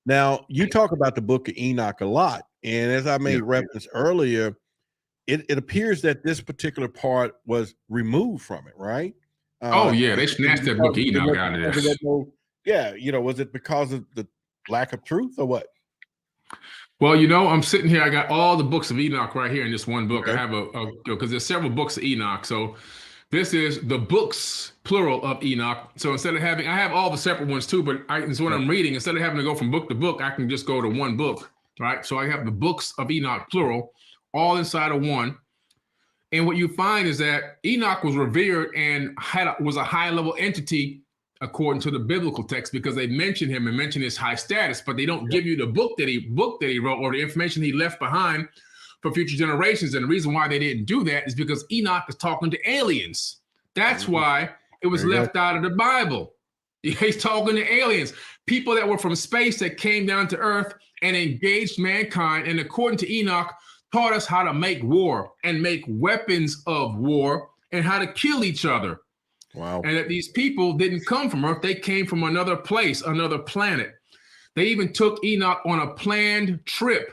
Now, you talk about the Book of Enoch a lot. And as I made reference earlier, it appears that this particular part was removed from it, right? They snatched that Book of Enoch out of there. Was it because of the lack of truth or what? Well, I'm sitting here. I got all the books of Enoch right here in this one book. Okay. I have because there's several books of Enoch. So this is the books, plural, of Enoch. So instead of I have all the separate ones too, but when I'm reading, instead of having to go from book to book, I can just go to one book, right? So I have the books of Enoch, plural, all inside of one. And what you find is that Enoch was revered and was a high-level entity according to the biblical text, because they mention him and mention his high status, but they don't give you the book that he wrote or the information he left behind for future generations. And the reason why they didn't do that is because Enoch is talking to aliens. That's why it was left out of the Bible. He's talking to aliens, people that were from space that came down to Earth and engaged mankind. And according to Enoch, taught us how to make war and make weapons of war and how to kill each other. Wow. And that these people didn't come from Earth. They came from another place, another planet. They even took Enoch on a planned trip.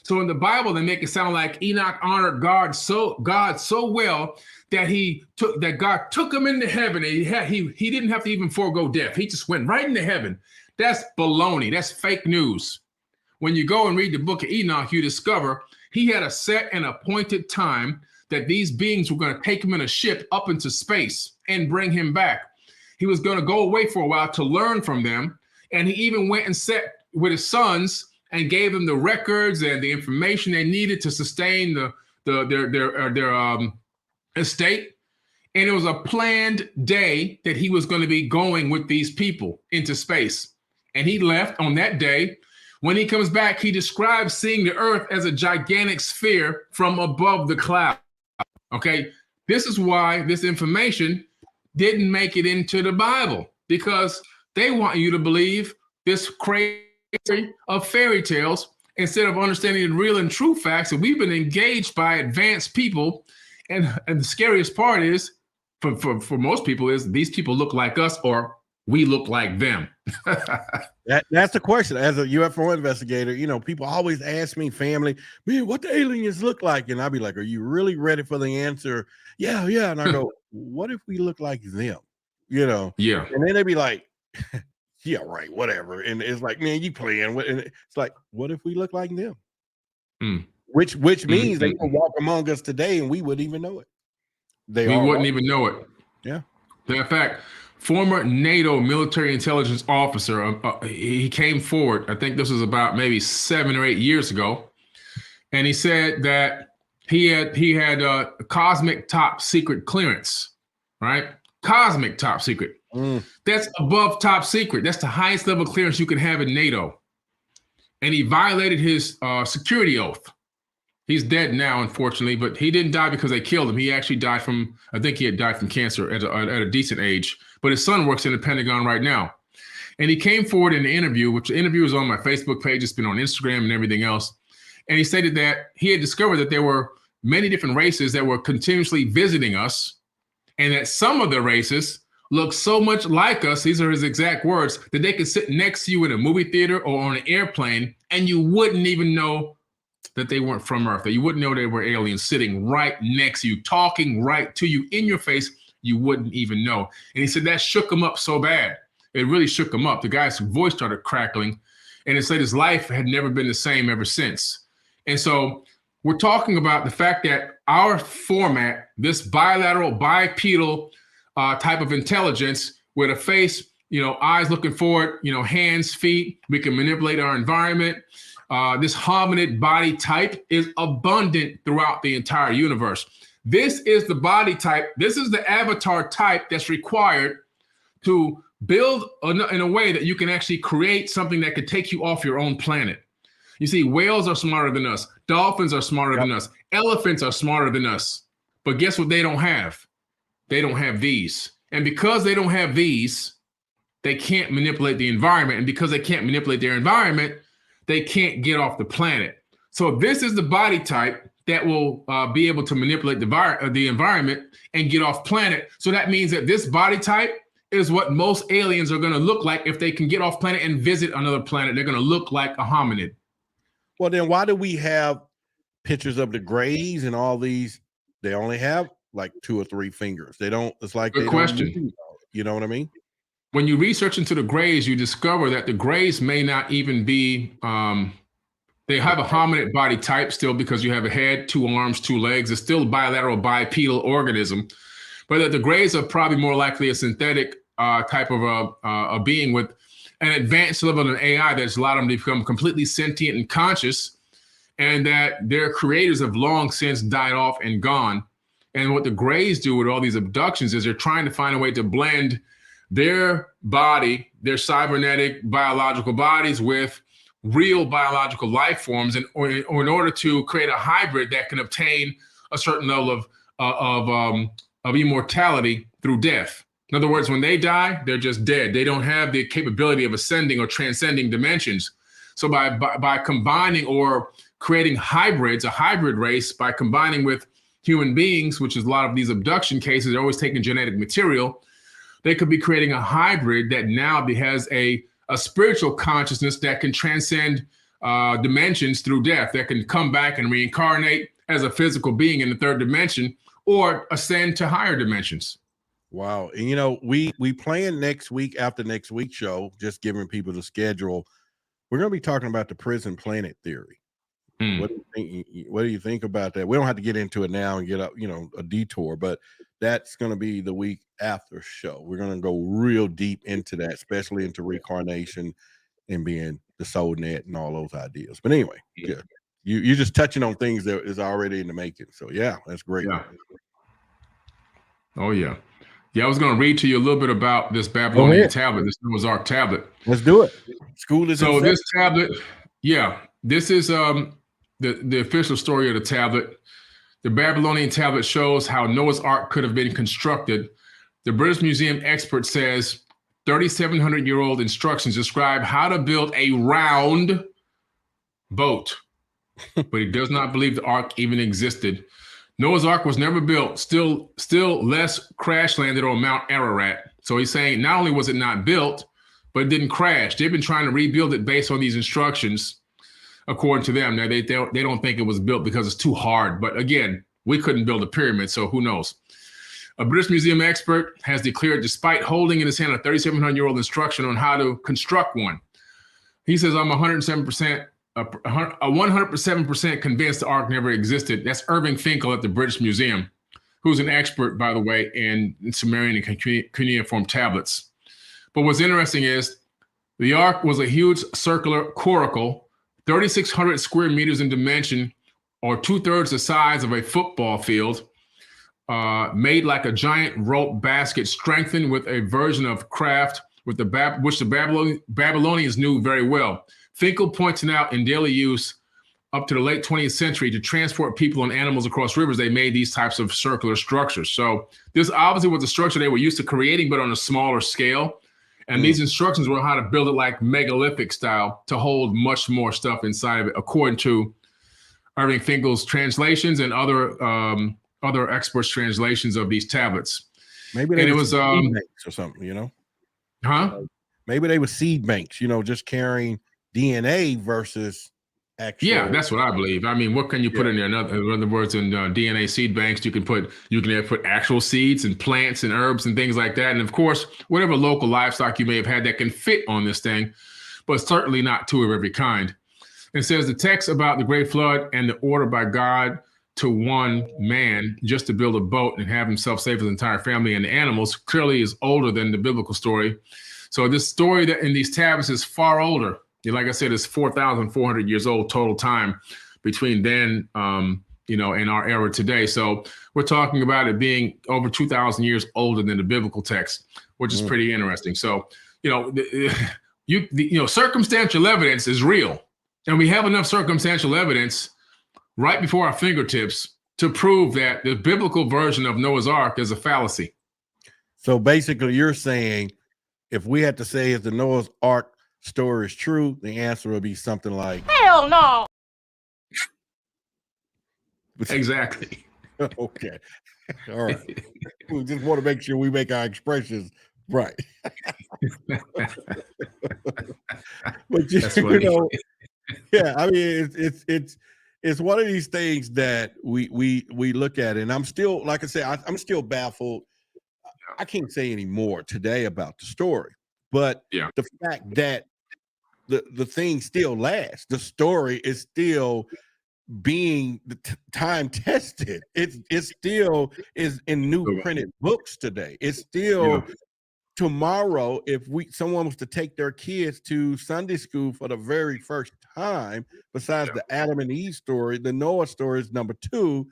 So in the Bible, they make it sound like Enoch honored God so well that God took him into heaven. And he didn't have to even forego death. He just went right into heaven. That's baloney. That's fake news. When you go and read the Book of Enoch, you discover he had a set and appointed time that these beings were going to take him in a ship up into space and bring him back. He was going to go away for a while to learn from them. And he even went and sat with his sons and gave them the records and the information they needed to sustain their estate. And it was a planned day that he was going to be going with these people into space. And he left on that day. When he comes back, he describes seeing the Earth as a gigantic sphere from above the cloud. Okay, this is why this information didn't make it into the Bible, because they want you to believe this crazy of fairy tales instead of understanding the real and true facts. And we've been engaged by advanced people. And the scariest part is, for most people, is these people look like us, or we look like them. That's the question. As a UFO investigator, people always ask me, family, man, what the aliens look like? And I'll be like, are you really ready for the answer? Yeah. And I go, what if we look like them? Yeah. And then they'd be like, yeah, right, whatever. And it's like, man, you playing. And it's like, what if we look like them? Which means they can walk among us today and we wouldn't even know it. We wouldn't even know it. Yeah. In fact, former NATO military intelligence officer. He came forward, I think this was about maybe 7 or 8 years ago, and he said that he had a cosmic top secret clearance, right? Cosmic top secret. That's above top secret. That's the highest level clearance you can have in NATO. And he violated his security oath. He's dead now, unfortunately, but he didn't die because they killed him. He actually died from, I think he had died from cancer at a decent age. But his son works in the Pentagon right now. And he came forward in the interview, which the interview is on my Facebook page. It's been on Instagram and everything else. And he stated that he had discovered that there were many different races that were continuously visiting us, and that some of the races look so much like us, these are his exact words, that they could sit next to you in a movie theater or on an airplane, and you wouldn't even know that they weren't from Earth, that you wouldn't know they were aliens sitting right next to you, talking right to you in your face. You wouldn't even know. And he said that shook him up so bad. It really shook him up. The guy's voice started crackling, and it said his life had never been the same ever since. And so we're talking about the fact that our format, this bilateral, bipedal type of intelligence with a face, eyes looking forward, hands, feet, we can manipulate our environment. This hominid body type is abundant throughout the entire universe. This is the body type. This is the avatar type that's required to build in a way that you can actually create something that could take you off your own planet. You see, whales are smarter than us. Dolphins are smarter than us. Elephants are smarter than us. But guess what they don't have? They don't have these. And because they don't have these, they can't manipulate the environment. And because they can't manipulate their environment, they can't get off the planet. So this is the body type that will be able to manipulate the environment and get off planet. So that means that this body type is what most aliens are going to look like if they can get off planet and visit another planet. They're going to look like a hominid. Well, then why do we have pictures of the Greys and all these? They only have like 2 or 3 fingers. They don't, it's like, good question. You know what I mean? When you research into the Greys, you discover that the Greys may not even be, they have a hominid body type still because you have a head, 2 arms, 2 legs. It's still a bilateral bipedal organism, but that the Greys are probably more likely a synthetic type of a being with an advanced level of AI that's allowed them to become completely sentient and conscious, and that their creators have long since died off and gone. And what the Greys do with all these abductions is they're trying to find a way to blend their body, their cybernetic biological bodies with real biological life forms, or in order to create a hybrid that can obtain a certain level of immortality through death. In other words, when they die, they're just dead. They don't have the capability of ascending or transcending dimensions. So by combining or creating hybrids, a hybrid race, by combining with human beings, which is a lot of these abduction cases, they're always taking genetic material, they could be creating a hybrid that now has a spiritual consciousness that can transcend dimensions through death, that can come back and reincarnate as a physical being in the 3rd dimension or ascend to higher dimensions. Wow. And we plan next week after next week's show, just giving people the schedule. We're going to be talking about the prison planet theory. What do you think about that? We don't have to get into it now and get up, a detour, but that's going to be the week after show. We're going to go real deep into that, especially into reincarnation and being the soul net and all those ideas. But anyway, yeah, you're just touching on things that is already in the making. So yeah, that's great. Yeah. Oh yeah. Yeah, I was going to read to you a little bit about this Babylonian tablet, this Noah's Ark tablet. Let's do it. School is so this tablet. Yeah, this is the official story of the tablet. The Babylonian tablet shows how Noah's Ark could have been constructed. The British Museum expert says 3,700-year-old instructions describe how to build a round boat, but he does not believe the Ark even existed. Noah's Ark was never built, still less crash landed on Mount Ararat. So he's saying not only was it not built, but it didn't crash. They've been trying to rebuild it based on these instructions, according to them. Now, they don't think it was built because it's too hard. But again, we couldn't build a pyramid, so who knows? A British Museum expert has declared, despite holding in his hand a 3,700-year-old instruction on how to construct one, he says, I'm 107% convinced the Ark never existed. That's Irving Finkel at the British Museum. who's an expert, by the way, in Sumerian and cuneiform tablets. But what's interesting is the ark was a huge circular coracle, 3,600 square meters in dimension, or 2/3 the size of a football field, made like a giant rope basket, strengthened with a version of craft which the Babylonians knew very well. Finkel pointing out in daily use up to the late 20th century to transport people and animals across rivers, they made these types of circular structures. So this obviously was a structure they were used to creating, but on a smaller scale. And these instructions were how to build it like megalithic style to hold much more stuff inside of it, according to Irving Finkel's translations and other experts' translations of these tablets. Maybe they was seed banks or something, you know? Huh? Maybe they were seed banks, you know, just carrying DNA versus actual. Yeah, that's what I believe. I mean, what can you put in there? In other words, in DNA seed banks, you can put actual seeds and plants and herbs and things like that. And of course, whatever local livestock you may have had that can fit on this thing, but certainly not two of every kind. It says the text about the great flood and the order by God to one man just to build a boat and have himself save his entire family and the animals clearly is older than the biblical story. So this story that in these tablets is far older. Like I said, it's 4,400 years old total time between then, and our era today. So we're talking about it being over 2,000 years older than the biblical text, which is pretty interesting. So, circumstantial evidence is real, and we have enough circumstantial evidence right before our fingertips to prove that the biblical version of Noah's Ark is a fallacy. So basically, you're saying if we had to say if the Noah's Ark story is true, the answer would be something like hell no. Exactly. Okay. All right. We just want to make sure we make our expressions right. But That's funny. Yeah, I mean it's one of these things that we look at, and I'm still, like I said, I'm still baffled. I can't say any more today about the story, but the fact that the thing still lasts, the story is still being time tested. It still is in new printed books today. It's still tomorrow. If someone was to take their kids to Sunday school for the very first time, besides the Adam and Eve story, the Noah story is number 2.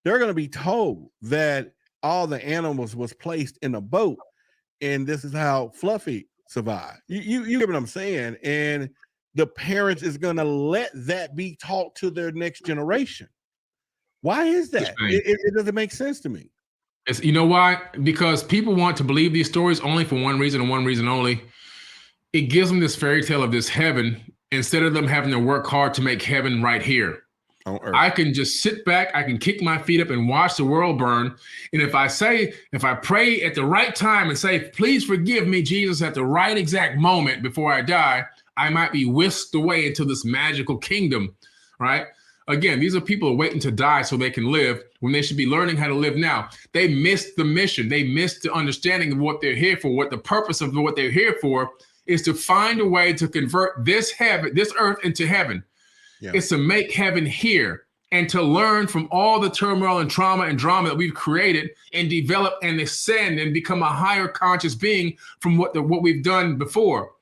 They're going to be told that all the animals was placed in a boat, and this is how Fluffy survived. You get what I'm saying? And the parents is going to let that be taught to their next generation. Why is that? It doesn't make sense to me. You know why? Because people want to believe these stories only for one reason and one reason only. It gives them this fairy tale of this heaven instead of them having to work hard to make heaven right here. On earth. I can just sit back, I can kick my feet up and watch the world burn. And if I pray at the right time and say, please forgive me, Jesus, at the right exact moment before I die, I might be whisked away into this magical kingdom, right? Again, these are people waiting to die so they can live when they should be learning how to live now. They missed the mission. They missed the understanding of what they're here for, what the purpose of what they're here for is to find a way to convert this earth into heaven. Yeah. It's to make heaven here and to learn from all the turmoil and trauma and drama that we've created and develop and ascend and become a higher conscious being from what we've done before.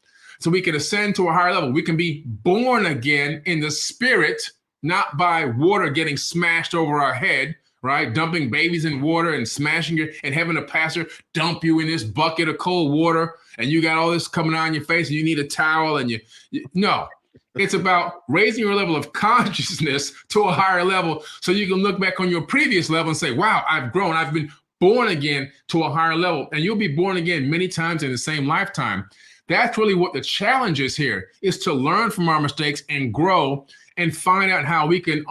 So we can ascend to a higher level. We can be born again in the spirit, not by water getting smashed over our head, right? Dumping babies in water and smashing you and having a pastor dump you in this bucket of cold water and you got all this coming on your face and you need a towel and no. It's about raising your level of consciousness to a higher level so you can look back on your previous level and say, wow, I've grown. I've been born again to a higher level. And you'll be born again many times in the same lifetime. That's really what the challenge is here, is to learn from our mistakes and grow and find out how we can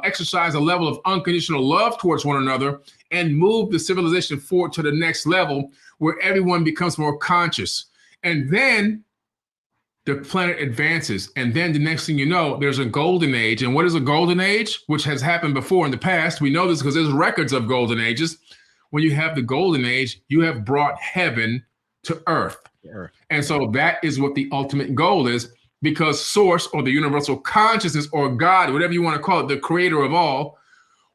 exercise a level of unconditional love towards one another and move the civilization forward to the next level where everyone becomes more conscious. And then the planet advances. And then the next thing you know, there's a golden age. And what is a golden age? Which has happened before in the past. We know this because there's records of golden ages. When you have the golden age, you have brought heaven to earth. And so that is what the ultimate goal is, because source or the universal consciousness or God, whatever you want to call it, the creator of all,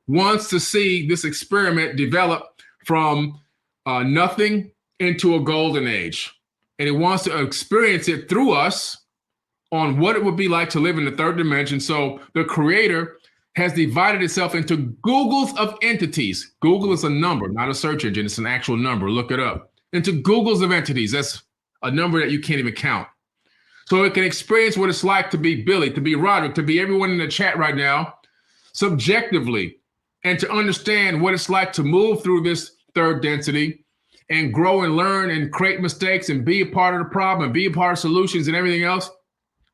wants to see this experiment develop from nothing into a golden age. And it wants to experience it through us on what it would be like to live in the third dimension. So the creator has divided itself into Googles of entities. Google is a number, not a search engine. It's an actual number. Look it up. Into Googles of entities. That's a number that you can't even count. So it can experience what it's like to be Billy, to be Roderick, to be everyone in the chat right now, subjectively, and to understand what it's like to move through this third density and grow and learn and create mistakes and be a part of the problem and be a part of solutions and everything else.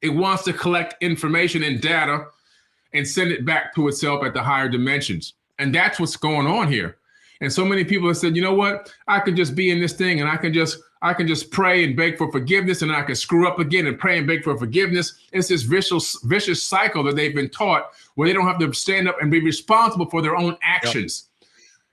It wants to collect information and data and send it back to itself at the higher dimensions. And that's what's going on here. And so many people have said, you know what? I could just be in this thing and I can just pray and beg for forgiveness, and I can screw up again and pray and beg for forgiveness. It's this vicious cycle that they've been taught where they don't have to stand up and be responsible for their own actions.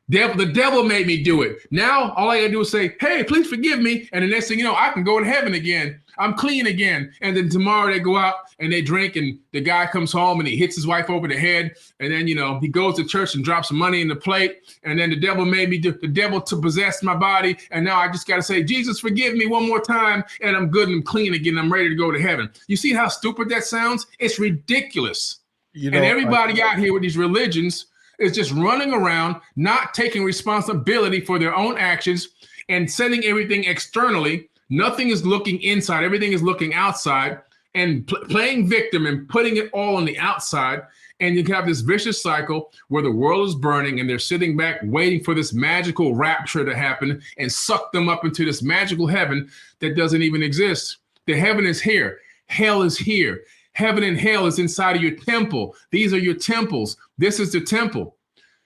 Yep. The devil made me do it. Now all I gotta do is say, hey, please forgive me. And the next thing you know, I can go to heaven again. I'm clean again. And then tomorrow they go out and they drink, and the guy comes home and he hits his wife over the head. And then, he goes to church and drops some money in the plate. And then the devil made me do the devil to possess my body. And now I just got to say, Jesus, forgive me one more time. And I'm good and I'm clean again. I'm ready to go to heaven. You see how stupid that sounds? It's ridiculous. And everybody out here with these religions is just running around, not taking responsibility for their own actions and sending everything externally. Nothing is looking inside. Everything is looking outside and playing victim and putting it all on the outside. And you have this vicious cycle where the world is burning and they're sitting back waiting for this magical rapture to happen and suck them up into this magical heaven that doesn't even exist. The heaven is here. Hell is here. Heaven and hell is inside of your temple. These are your temples. This is the temple.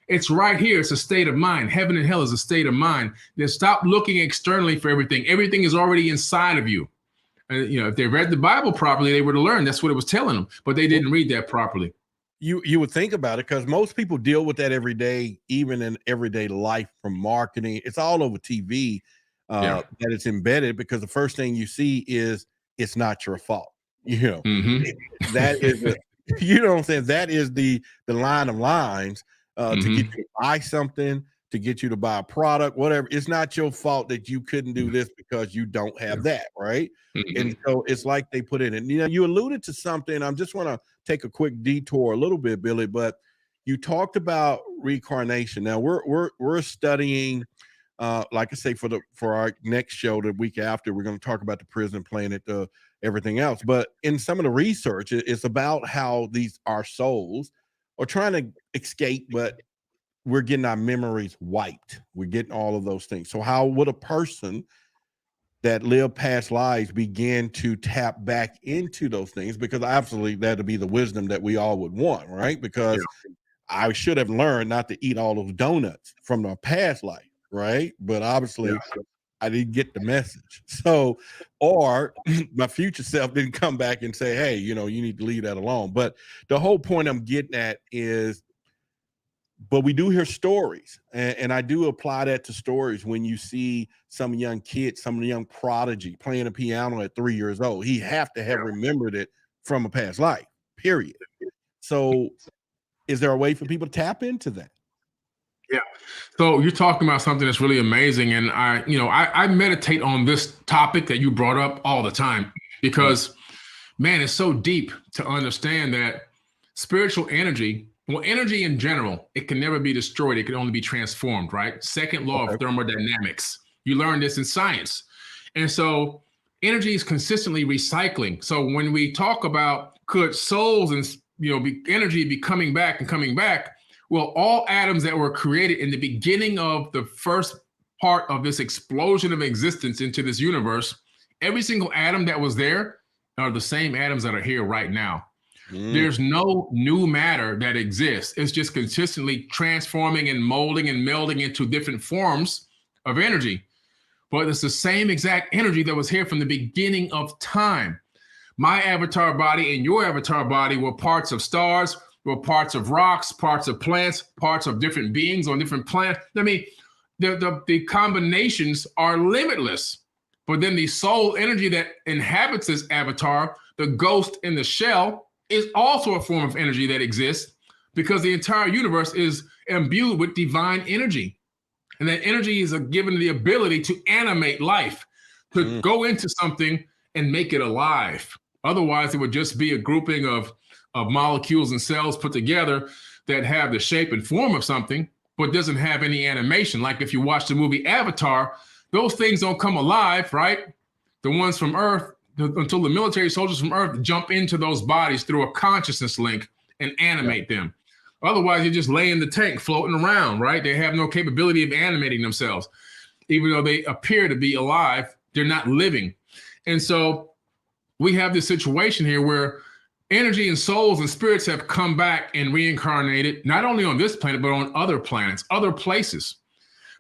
It's right here. It's a state of mind. Heaven and hell is a state of mind. Then stop looking externally for everything. Everything is already inside of you. And if they read the Bible properly, they would have learned that's what it was telling them. But they didn't read that properly. You would think about it, because most people deal with that every day, even in everyday life, from marketing. It's all over TV that it's embedded, because the first thing you see is it's not your fault. That is what I'm saying? That is the line of lines to get you to buy something, to get you to buy a product, whatever. It's not your fault that you couldn't do this because you don't have that, right? And so it's like they put it in. You alluded to something. I just want to take a quick detour a little bit, Billy, but you talked about reincarnation. Now we're studying, like I say, for our next show, the week after, we're going to talk about the prison planet, everything else. But in some of the research, it's about how our souls are trying to escape, but we're getting our memories wiped. We're getting all of those things. So how would a person that lived past lives begin to tap back into those things? Because absolutely that'd be the wisdom that we all would want, right? Because I should have learned not to eat all those donuts from my past life, right? But obviously I didn't get the message. So, or my future self didn't come back and say, hey, you need to leave that alone. But the whole point I'm getting at is, but we do hear stories, and I do apply that to stories. When you see some young kid, some young prodigy playing a piano at 3 years old, he have to have remembered it from a past life, period. So is there a way for people to tap into that? Yeah. So you're talking about something that's really amazing. And I meditate on this topic that you brought up all the time, because, man, it's so deep to understand that spiritual energy, energy in general, it can never be destroyed. It can only be transformed, right? Second law of thermodynamics. You learn this in science. And so energy is consistently recycling. So when we talk about could souls and energy be coming back and coming back, well, all atoms that were created in the beginning of the first part of this explosion of existence into this universe, every single atom that was there are the same atoms that are here right now. There's no new matter that exists. It's just consistently transforming and molding and melding into different forms of energy. But it's the same exact energy that was here from the beginning of time. My avatar body and your avatar body were parts of stars, were parts of rocks, parts of plants, parts of different beings on different planets. I mean, the combinations are limitless. But then the soul energy that inhabits this avatar, the ghost in the shell, is also a form of energy that exists, because the entire universe is imbued with divine energy. And that energy is given the ability to animate life, to go into something and make it alive. Otherwise, it would just be a grouping of molecules and cells put together that have the shape and form of something, but doesn't have any animation. Like if you watch the movie Avatar, those things don't come alive, right? The ones from Earth, until the military soldiers from Earth jump into those bodies through a consciousness link and animate them. Otherwise, you just lay in the tank floating around, right? They have no capability of animating themselves. Even though they appear to be alive, they're not living. And so we have this situation here where energy and souls and spirits have come back and reincarnated, not only on this planet, but on other planets, other places.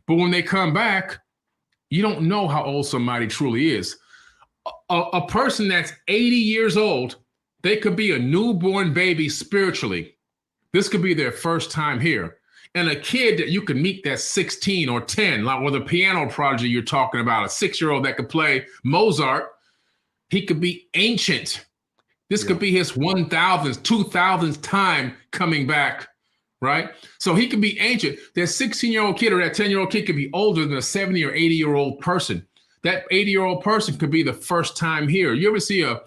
But when they come back, you don't know how old somebody truly is. A person that's 80 years old, they could be a newborn baby spiritually. This could be their first time here. And a kid that you could meet that's 16 or 10, like with a piano prodigy you're talking about, a 6-year-old that could play Mozart, he could be ancient. This could be his 1,000th, 2,000th time coming back, right? So he could be ancient. That 16-year-old kid or that 10-year-old kid could be older than a 70 or 80-year-old person. That 80-year-old person could be the first time here. You ever see a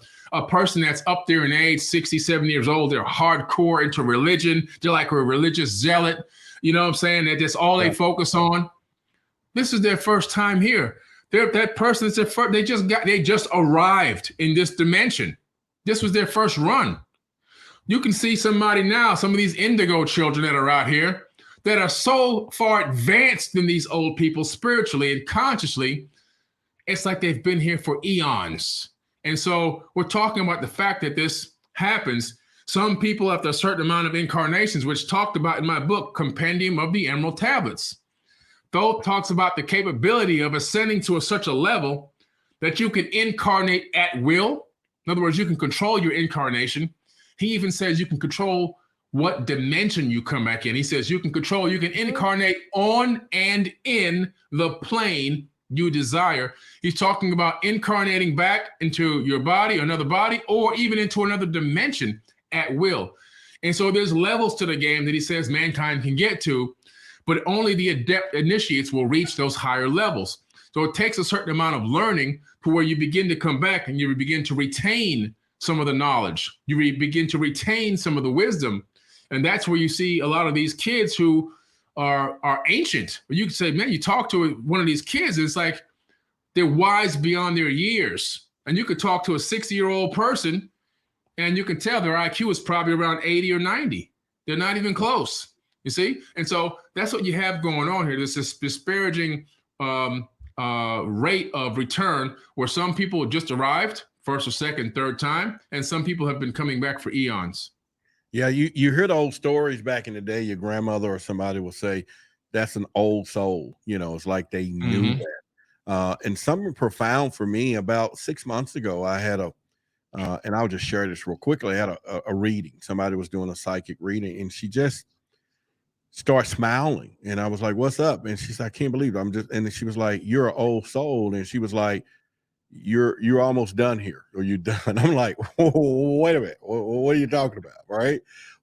person that's up there in age, 60, 70 years old, they're hardcore into religion. They're like a religious zealot. You know what I'm saying? That's all they focus on. This is their first time here. That person is their first, they just arrived in this dimension. This was their first run. You can see somebody now, some of these indigo children that are out here that are so far advanced than these old people spiritually and consciously. It's like they've been here for eons. And so we're talking about the fact that this happens. Some people after a certain amount of incarnations, which talked about in my book, Compendium of the Emerald Tablets, though talks about the capability of ascending to such a level that you can incarnate at will. In other words, you can control your incarnation. He even says you can control what dimension you come back in. He says you can incarnate on and in the plane you desire. He's talking about incarnating back into your body, another body, or even into another dimension at will. And so there's levels to the game that he says mankind can get to, but only the adept initiates will reach those higher levels. So it takes a certain amount of learning to where you begin to come back and you begin to retain some of the knowledge. You begin to retain some of the wisdom. And that's where you see a lot of these kids who are ancient. You could say, man, you talk to one of these kids, it's like they're wise beyond their years. And you could talk to a 60-year-old person and you can tell their IQ is probably around 80 or 90. They're not even close, you see? And so that's what you have going on here. There's this disparaging rate of return where some people just arrived first or second, third time, and some people have been coming back for eons. Yeah, you hear the old stories back in the day. Your grandmother or somebody will say, that's an old soul. You know, it's like they knew that. And something profound for me about 6 months ago, I had and I'll just share this real quickly. I had a reading. Somebody was doing a psychic reading and she just started smiling. And I was like, what's up? And she's like, I can't believe it. And she was like, you're an old soul. And she was like, you're almost done here, or you're done. I'm like, wait a minute, what are you talking about, right?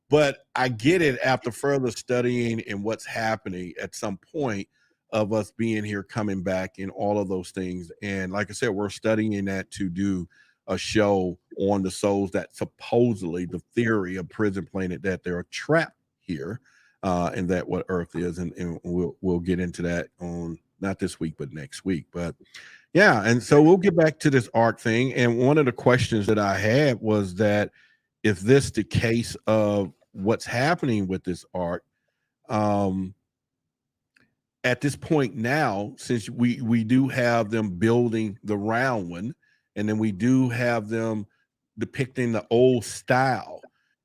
But I get it after further studying and what's happening at some point of us being here, coming back, and all of those things. And like I said, we're studying that to do a show on the souls that supposedly, the theory of Prison Planet, that they're trapped here, and that what Earth is, and we'll get into that on not this week but next week. But yeah, and so we'll get back to this arc thing. And one of the questions that I had was that if this the case of what's happening with this arc, at this point now, since we do have them building the round one, and then we do have them depicting the old style.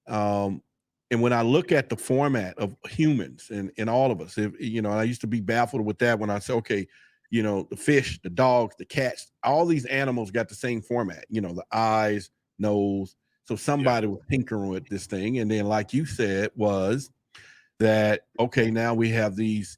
And when I look at the format of humans and all of us, I used to be baffled with that when I say, okay, the fish, the dogs, the cats, all these animals got the same format, the eyes, nose. So somebody was tinkering with this thing. And then, like you said, was that, okay, now we have these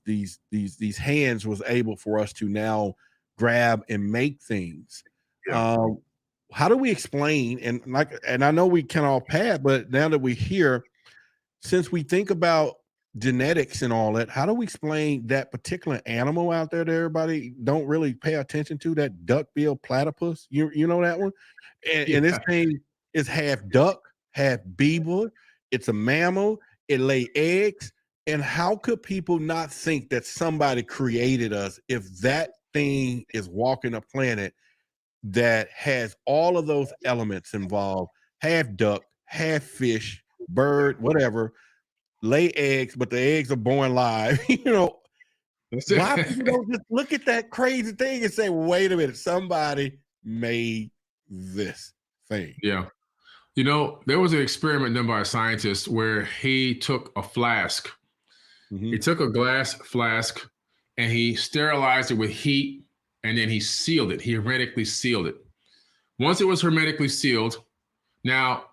hands was able for us to now grab and make things. How do we explain, and I know we can all pad, but now that we hear, since we think about genetics and all that, how do we explain that particular animal out there that everybody don't really pay attention to, that duck-billed platypus? You know that one? And this thing is half duck, half beaver. It's a mammal. It lay eggs. And how could people not think that somebody created us if that thing is walking a planet that has all of those elements involved, half duck, half fish, bird, whatever, lay eggs, but the eggs are born live? Why people don't just look at that crazy thing and say, wait a minute, somebody made this thing? Yeah. There was an experiment done by a scientist where he took a flask. Mm-hmm. He took a glass flask and he sterilized it with heat, and then he sealed it. He hermetically sealed it. Once it was hermetically sealed, now,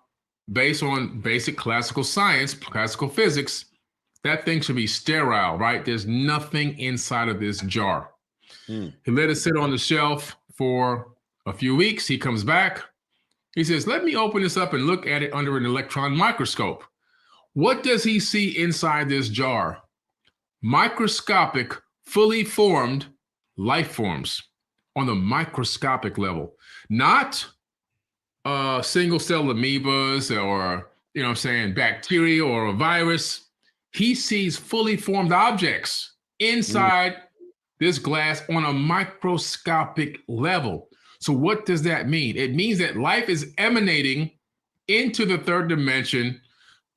based on basic classical science, classical physics, that thing should be sterile, right? There's nothing inside of this jar. He let it sit on the shelf for a few weeks. He comes back. He says, let me open this up and look at it under an electron microscope. What does he see inside this jar? Microscopic, fully formed life forms on the microscopic level, not single cell amoebas or, bacteria or a virus. He sees fully formed objects inside this glass on a microscopic level. So what does that mean? It means that life is emanating into the third dimension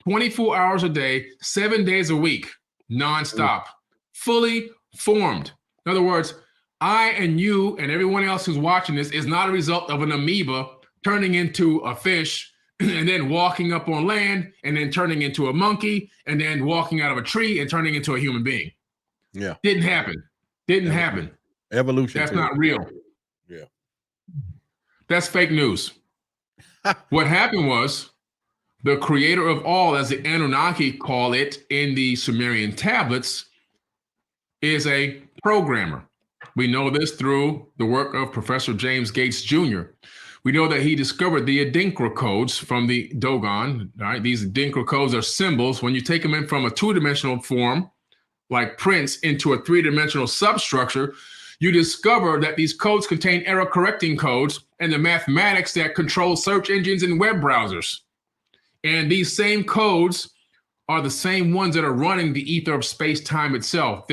24 hours a day, 7 days a week, nonstop, fully formed. In other words, I and you and everyone else who's watching this is not a result of an amoeba turning into a fish and then walking up on land and then turning into a monkey and then walking out of a tree and turning into a human being. Yeah. Didn't happen. Didn't happen. Evolution. That's not real. Yeah. That's fake news. What happened was the creator of all, as the Anunnaki call it in the Sumerian tablets, is a programmer. We know this through the work of Professor James Gates Jr. We know that he discovered the Adinkra codes from the Dogon. Right? These Adinkra codes are symbols. When you take them in from a two-dimensional form, like prints, into a three-dimensional substructure, you discover that these codes contain error-correcting codes and the mathematics that control search engines and web browsers. And these same codes are the same ones that are running the ether of space-time itself.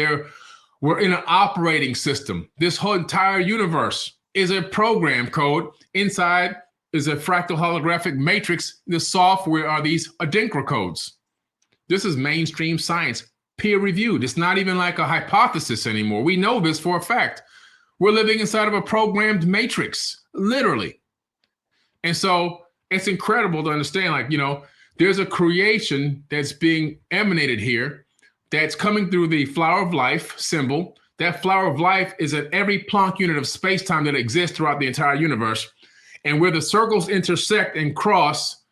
We're in an operating system. This whole entire universe is a program code. Inside is a fractal holographic matrix. The software are these Adinkra codes. This is mainstream science, peer-reviewed. It's not even like a hypothesis anymore. We know this for a fact. We're living inside of a programmed matrix, literally. And so it's incredible to understand, there's a creation that's being emanated here that's coming through the flower of life symbol. That flower of life is at every Planck unit of space-time that exists throughout the entire universe. And where the circles intersect and cross,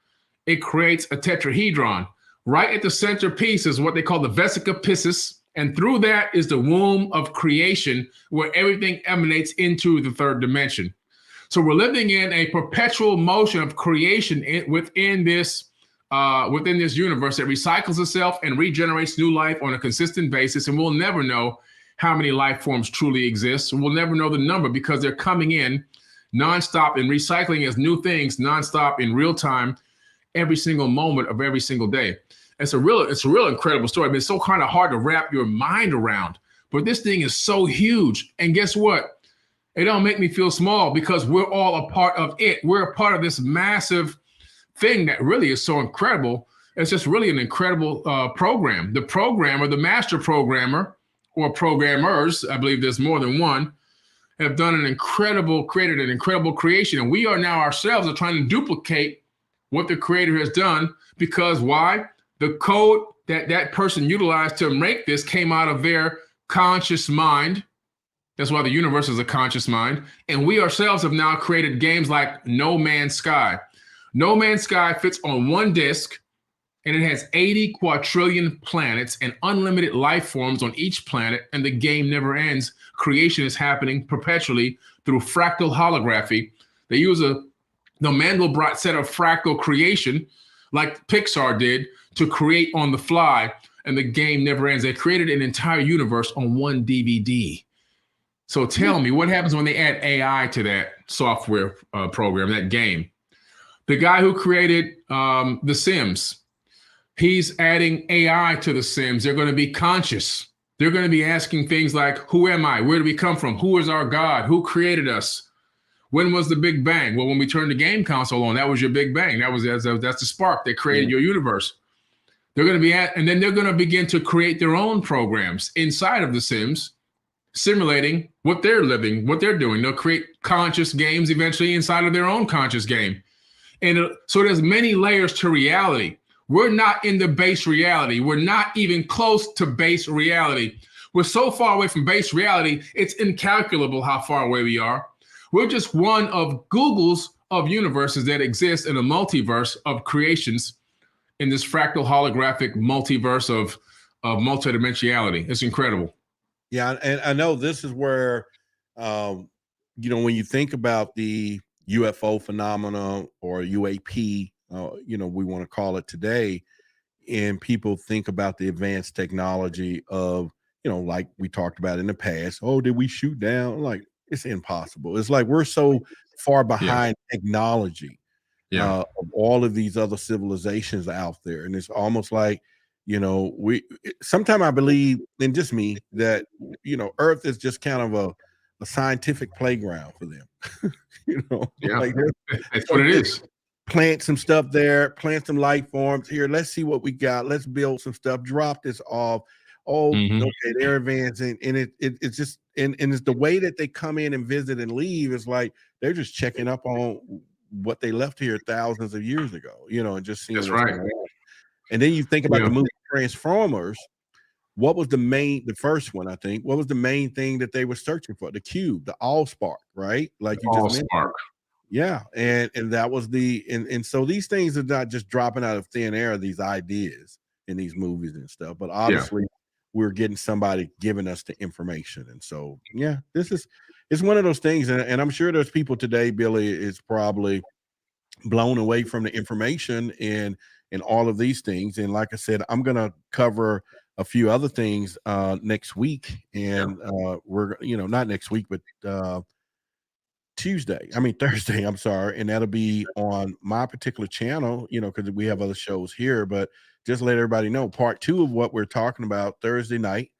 it creates a tetrahedron. Right at the centerpiece is what they call the vesica piscis. And through that is the womb of creation, where everything emanates into the third dimension. So we're living in a perpetual motion of creation within this universe that recycles itself and regenerates new life on a consistent basis. And we'll never know how many life forms truly exist. We'll never know the number because they're coming in nonstop and recycling as new things nonstop in real time, every single moment of every single day. It's a real incredible story. I mean, it's so kind of hard to wrap your mind around, but this thing is so huge. And guess what? It don't make me feel small because we're all a part of it. We're a part of this massive thing that really is so incredible. It's just really an incredible program. The programmer, the master programmer, or programmers, I believe there's more than one, have done created an incredible creation. And we are now ourselves are trying to duplicate what the creator has done, because why? The code that person utilized to make this came out of their conscious mind. That's why the universe is a conscious mind. And we ourselves have now created games like No Man's Sky. No Man's Sky fits on one disk, and it has 80 quadrillion planets and unlimited life forms on each planet, and the game never ends. Creation is happening perpetually through fractal holography. They use the Mandelbrot set of fractal creation, like Pixar did, to create on the fly, and the game never ends. They created an entire universe on one DVD. So tell me, what happens when they add AI to that software program, that game? The guy who created The Sims, he's adding AI to The Sims. They're going to be conscious. They're going to be asking things like, who am I? Where do we come from? Who is our God? Who created us? When was the Big Bang? Well, when we turned the game console on, that was your Big Bang. That's the spark that created your universe. They're going to be and then they're going to begin to create their own programs inside of The Sims, simulating what they're living, what they're doing. They'll create conscious games eventually inside of their own conscious game. And so there's many layers to reality. We're not in the base reality. We're not even close to base reality. We're so far away from base reality, it's incalculable how far away we are. We're just one of Google's of universes that exist in a multiverse of creations in this fractal holographic multiverse of multidimensionality. It's incredible. Yeah, and I know this is where, when you think about the UFO phenomena or UAP, we want to call it today, and people think about the advanced technology of, like we talked about in the past. Oh, did we shoot down? Like, it's impossible. It's like we're so far behind technology of all of these other civilizations out there, and it's almost like, sometimes I believe, and just me, that Earth is just kind of a scientific playground for them. Like that's what it is. Plant some stuff there, plant some life forms here. Let's see what we got. Let's build some stuff. Drop this off. Oh, okay, they're advancing, and it's just and it's the way that they come in and visit and leave. Is like they're just checking up on what they left here thousands of years ago, and just seeing. That's right. And then you think about the movie Transformers. What was the first one, I think? What was the main thing that they were searching for? The cube, the Allspark, right? Like you just mentioned. Yeah, and that was and so these things are not just dropping out of thin air, these ideas in these movies and stuff, but obviously we're getting somebody giving us the information. And so, it's one of those things. And I'm sure there's people today, Billy, is probably blown away from the information and all of these things. And like I said, I'm going to cover a few other things next week. And we're, not next week, but Thursday, I'm sorry. And that'll be on my particular channel, because we have other shows here, but just let everybody know part 2 of what we're talking about Thursday night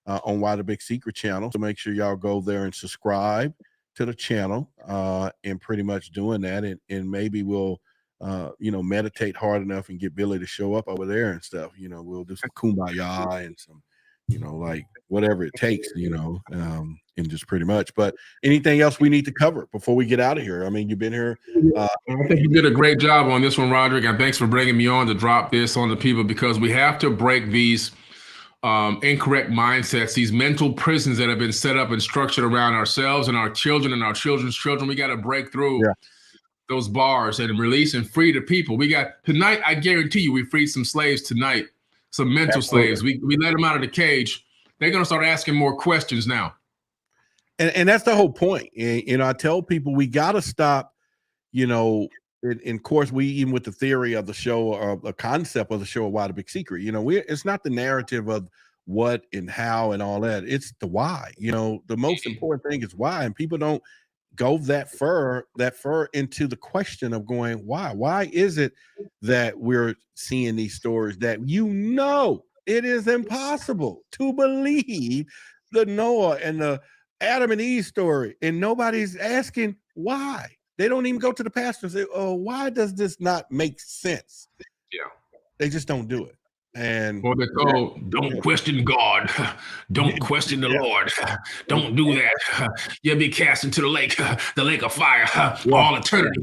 on Why the Big Secret channel. So make sure y'all go there and subscribe to the channel and pretty much doing that. And maybe we'll, meditate hard enough and get Billy to show up over there and stuff. We'll do some kumbaya and some, like whatever it takes, and just pretty much. But anything else we need to cover before we get out of here? I mean, you've been here. I think you did a great job on this one, Roderick, and thanks for bringing me on to drop this on the people, because we have to break these incorrect mindsets, these mental prisons that have been set up and structured around ourselves and our children and our children's children. We got to break through those bars and release and free the people. We got tonight. I guarantee you, we freed some slaves tonight, some mental slaves. We let them out of the cage. They're going to start asking more questions now. And that's the whole point. And I tell people we got to stop, and of course, even with the theory of the show or the concept of the show, Why the Big Secret, it's not the narrative of what and how and all that. It's the why. The most important thing is why. And people don't go that far into the question of going, why is it that we're seeing these stories that it is impossible to believe the Noah and the Adam and Eve story, and nobody's asking why. They don't even go to the pastor and say, oh, why does this not make sense? They just don't do it. And they're told, don't question God, don't question the Lord, don't do that. You'll be cast into the lake of fire, all eternity.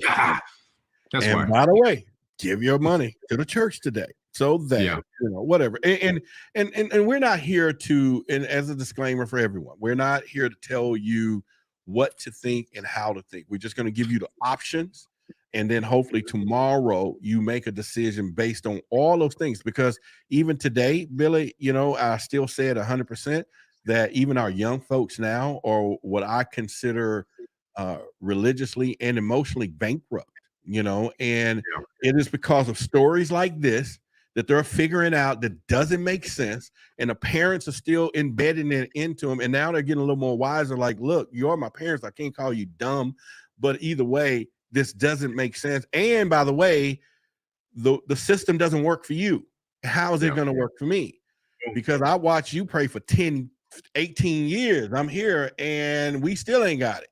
That's why. By the way, give your money to the church today. So that, whatever. And we're not here to, and as a disclaimer for everyone, we're not here to tell you what to think and how to think. We're just going to give you the options. And then hopefully tomorrow you make a decision based on all those things. Because even today, Billy, I still say it 100% that even our young folks now are what I consider religiously and emotionally bankrupt. you know, and it is because of stories like this that they're figuring out that doesn't make sense, and the parents are still embedding it into them, and now they're getting a little more wiser, like, look, you're my parents, I can't call you dumb, but either way, this doesn't make sense. And by the way, the system doesn't work for you. How is it going to work for me? Because I watched you pray for 10, 18 years. I'm here and we still ain't got it,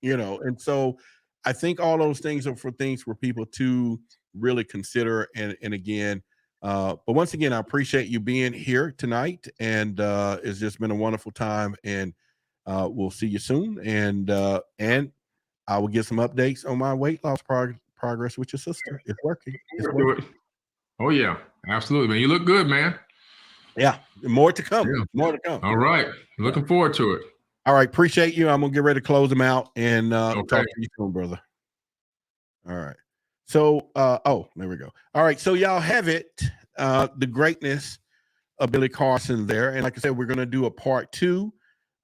you know? And so I think all those things are for things for people to really consider. And again, but once again, I appreciate you being here tonight, and it's just been a wonderful time, and we'll see you soon. And I will get some updates on my weight loss progress with your sister. It's working. It's working. Oh yeah, absolutely, man. You look good, man. Yeah, more to come. Yeah. More to come. All right, looking forward to it. All right, appreciate you. I'm gonna get ready to close them out, and talk to you soon, brother. All right. So, oh, there we go. All right, so y'all have it. The greatness of Billy Carson there, and like I said, we're gonna do a part 2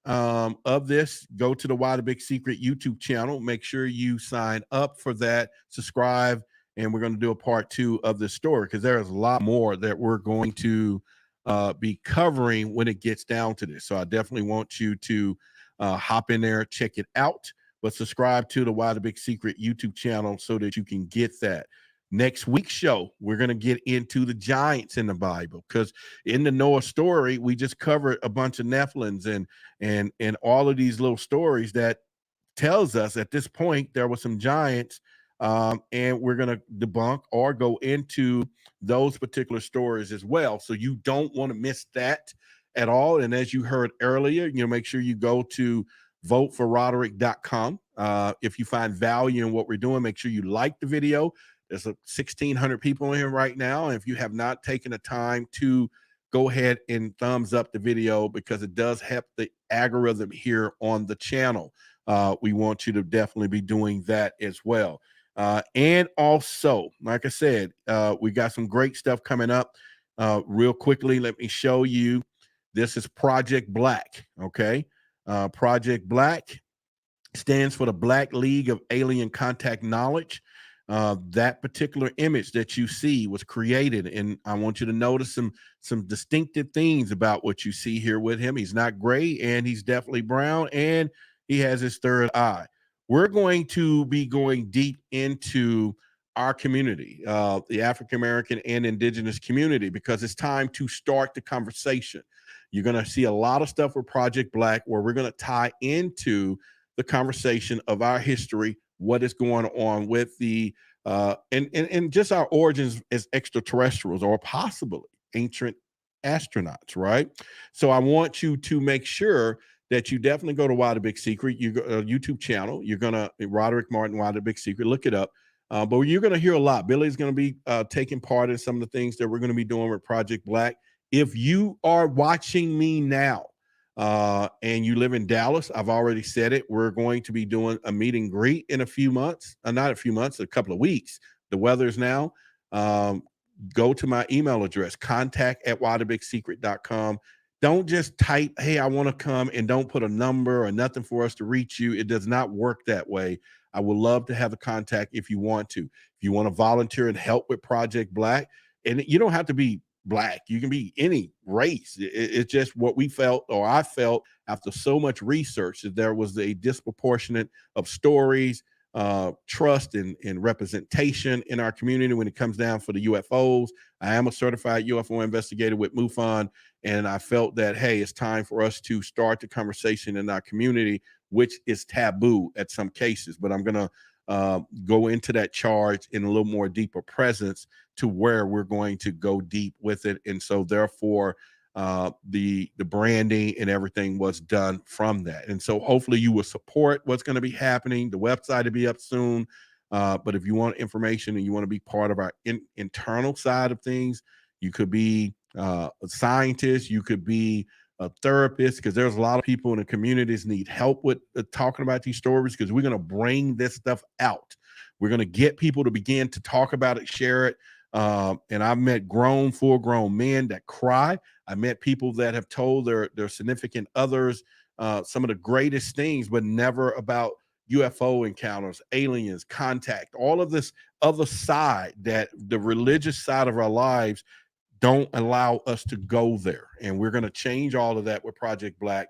of this. Go to the Why the Big Secret YouTube channel. Make sure you sign up for that, subscribe, and we're going to do a part 2 of this story, because there's a lot more that we're going to be covering when it gets down to this. So I definitely want you to hop in there, check it out, but subscribe to the Why the Big Secret YouTube channel so that you can get that. Next week's show, we're going to get into the giants in the Bible, because in the Noah story, we just covered a bunch of Nephilims and all of these little stories that tells us at this point there were some giants, and we're going to debunk or go into those particular stories as well. So you don't want to miss that at all. And as you heard earlier, you know, make sure you go to voteforroderick.com. If you find value in what we're doing, make sure you like the video. There's 1,600 people in here right now. And if you have not taken the time to go ahead and thumbs up the video, because it does help the algorithm here on the channel. We want you to definitely be doing that as well. And also, like I said, we got some great stuff coming up. Real quickly, let me show you. This is Project Black, okay? Project Black stands for the Black League of Alien Contact Knowledge. That particular image that you see was created, and I want you to notice some distinctive things about what you see here with him. He's not gray, and he's definitely brown, and he has his third eye. We're going to be going deep into our community, the African American and indigenous community, because it's time to start the conversation. You're going to see a lot of stuff with Project Black where we're going to tie into the conversation of our history, what is going on with the and just our origins as extraterrestrials, or possibly ancient astronauts, right? So I want you to make sure that you definitely go to Why the Big Secret, YouTube channel. You're gonna Roderick Martin, Why the Big Secret, look it up. But you're gonna hear a lot. Billy's gonna be taking part in some of the things that we're gonna be doing with Project Black. If you are watching me now, and you live in Dallas, I've already said it, we're going to be doing a meet and greet in a few months, not a few months, a couple of weeks. The weather's now. Go to my email address, contact@whythebigsecret.com. Don't just type, hey, I want to come, and don't put a number or nothing for us to reach you. It does not work that way. I would love to have a contact if you want to. If you want to volunteer and help with Project Black, and you don't have to be Black, you can be any race. It's just what we felt, or I felt after so much research, that there was a disproportionate of stories, trust and representation in our community when it comes down for the UFOs. I am a certified UFO investigator with MUFON, and I felt that, hey, it's time for us to start the conversation in our community, which is taboo at some cases. But I'm going to go into that charge in a little more deeper presence to where we're going to go deep with it. And so therefore, the branding and everything was done from that. And so hopefully you will support what's going to be happening. The website will be up soon. But if you want information and you want to be part of our internal side of things, you could be a scientist, you could be a therapist, because there's a lot of people in the communities need help with talking about these stories, because we're going to bring this stuff out. We're going to get people to begin to talk about it, share it. And I've met full grown men that cry. I met people that have told their significant others some of the greatest things, but never about UFO encounters, aliens, contact, all of this other side that the religious side of our lives don't allow us to go there. And we're going to change all of that with Project Black,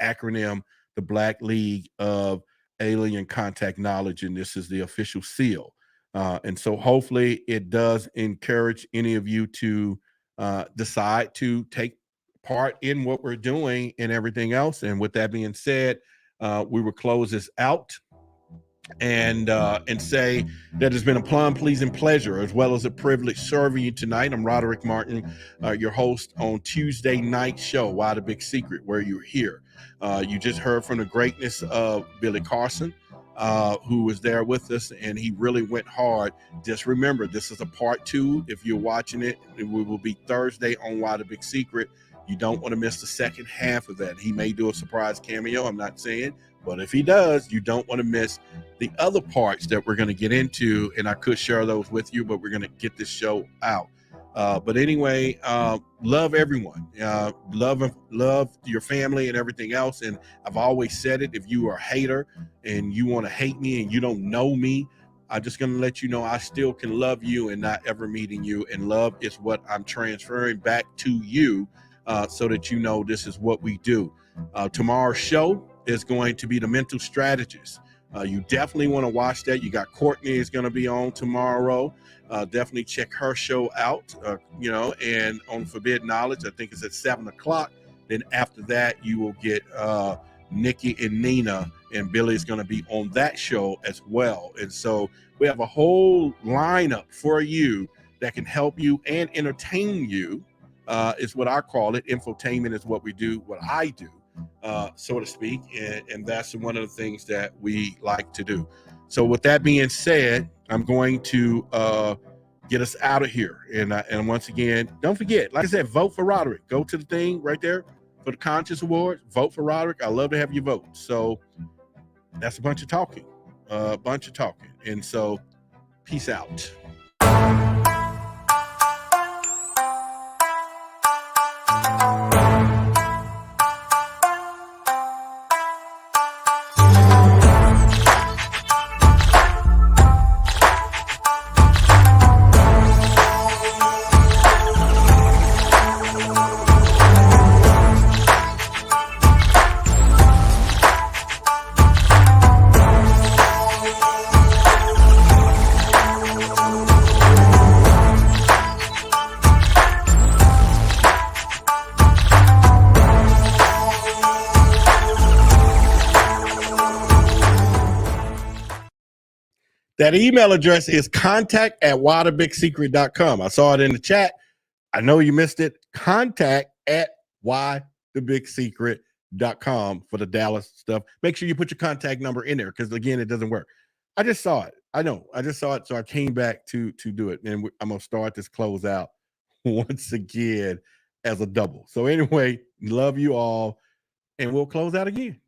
acronym, the Black League of Alien Contact Knowledge. And this is the official seal. And so hopefully it does encourage any of you to decide to take part in what we're doing and everything else. And with that being said, we will close this out and say that it's been a plum pleasing pleasure as well as a privilege serving you tonight. I'm Roderick Martin, your host on Tuesday night show, Why the Big Secret, where you're here. You just heard from the greatness of Billy Carson, who was there with us, and he really went hard. Just remember, this is a part 2. If you're watching it, it will be Thursday on Why the Big Secret. You don't want to miss the second half of that. He may do a surprise cameo, I'm not saying, but if he does, you don't want to miss the other parts that we're going to get into, and I could share those with you, but we're going to get this show out. But anyway, love everyone. Love your family and everything else. And I've always said it, if you are a hater and you want to hate me and you don't know me, I'm just going to let you know I still can love you and not ever meeting you. And love is what I'm transferring back to you so that you know this is what we do. Tomorrow's show is going to be the mental strategist. You definitely want to watch that. You got Courtney is going to be on tomorrow. Definitely check her show out, and on Forbidden Knowledge, I think it's at 7:00. Then after that, you will get Nikki and Nina, and Billy's going to be on that show as well. And so we have a whole lineup for you that can help you and entertain you, is what I call it. Infotainment is what we do, what I do, so to speak. And that's one of the things that we like to do. So with that being said, I'm going to get us out of here. And once again, don't forget, like I said, vote for Roderick. Go to the thing right there for the Conscious Awards. Vote for Roderick. I love to have you vote. So that's a bunch of talking. And so peace out. That email address is contact@whythebigsecret.com. I saw it in the chat. I know you missed it. Contact@whythebigsecret.com for the Dallas stuff. Make sure you put your contact number in there because, again, it doesn't work. I just saw it. I know. I just saw it, so I came back to do it. And I'm going to start this close out once again as a double. So anyway, love you all, and we'll close out again.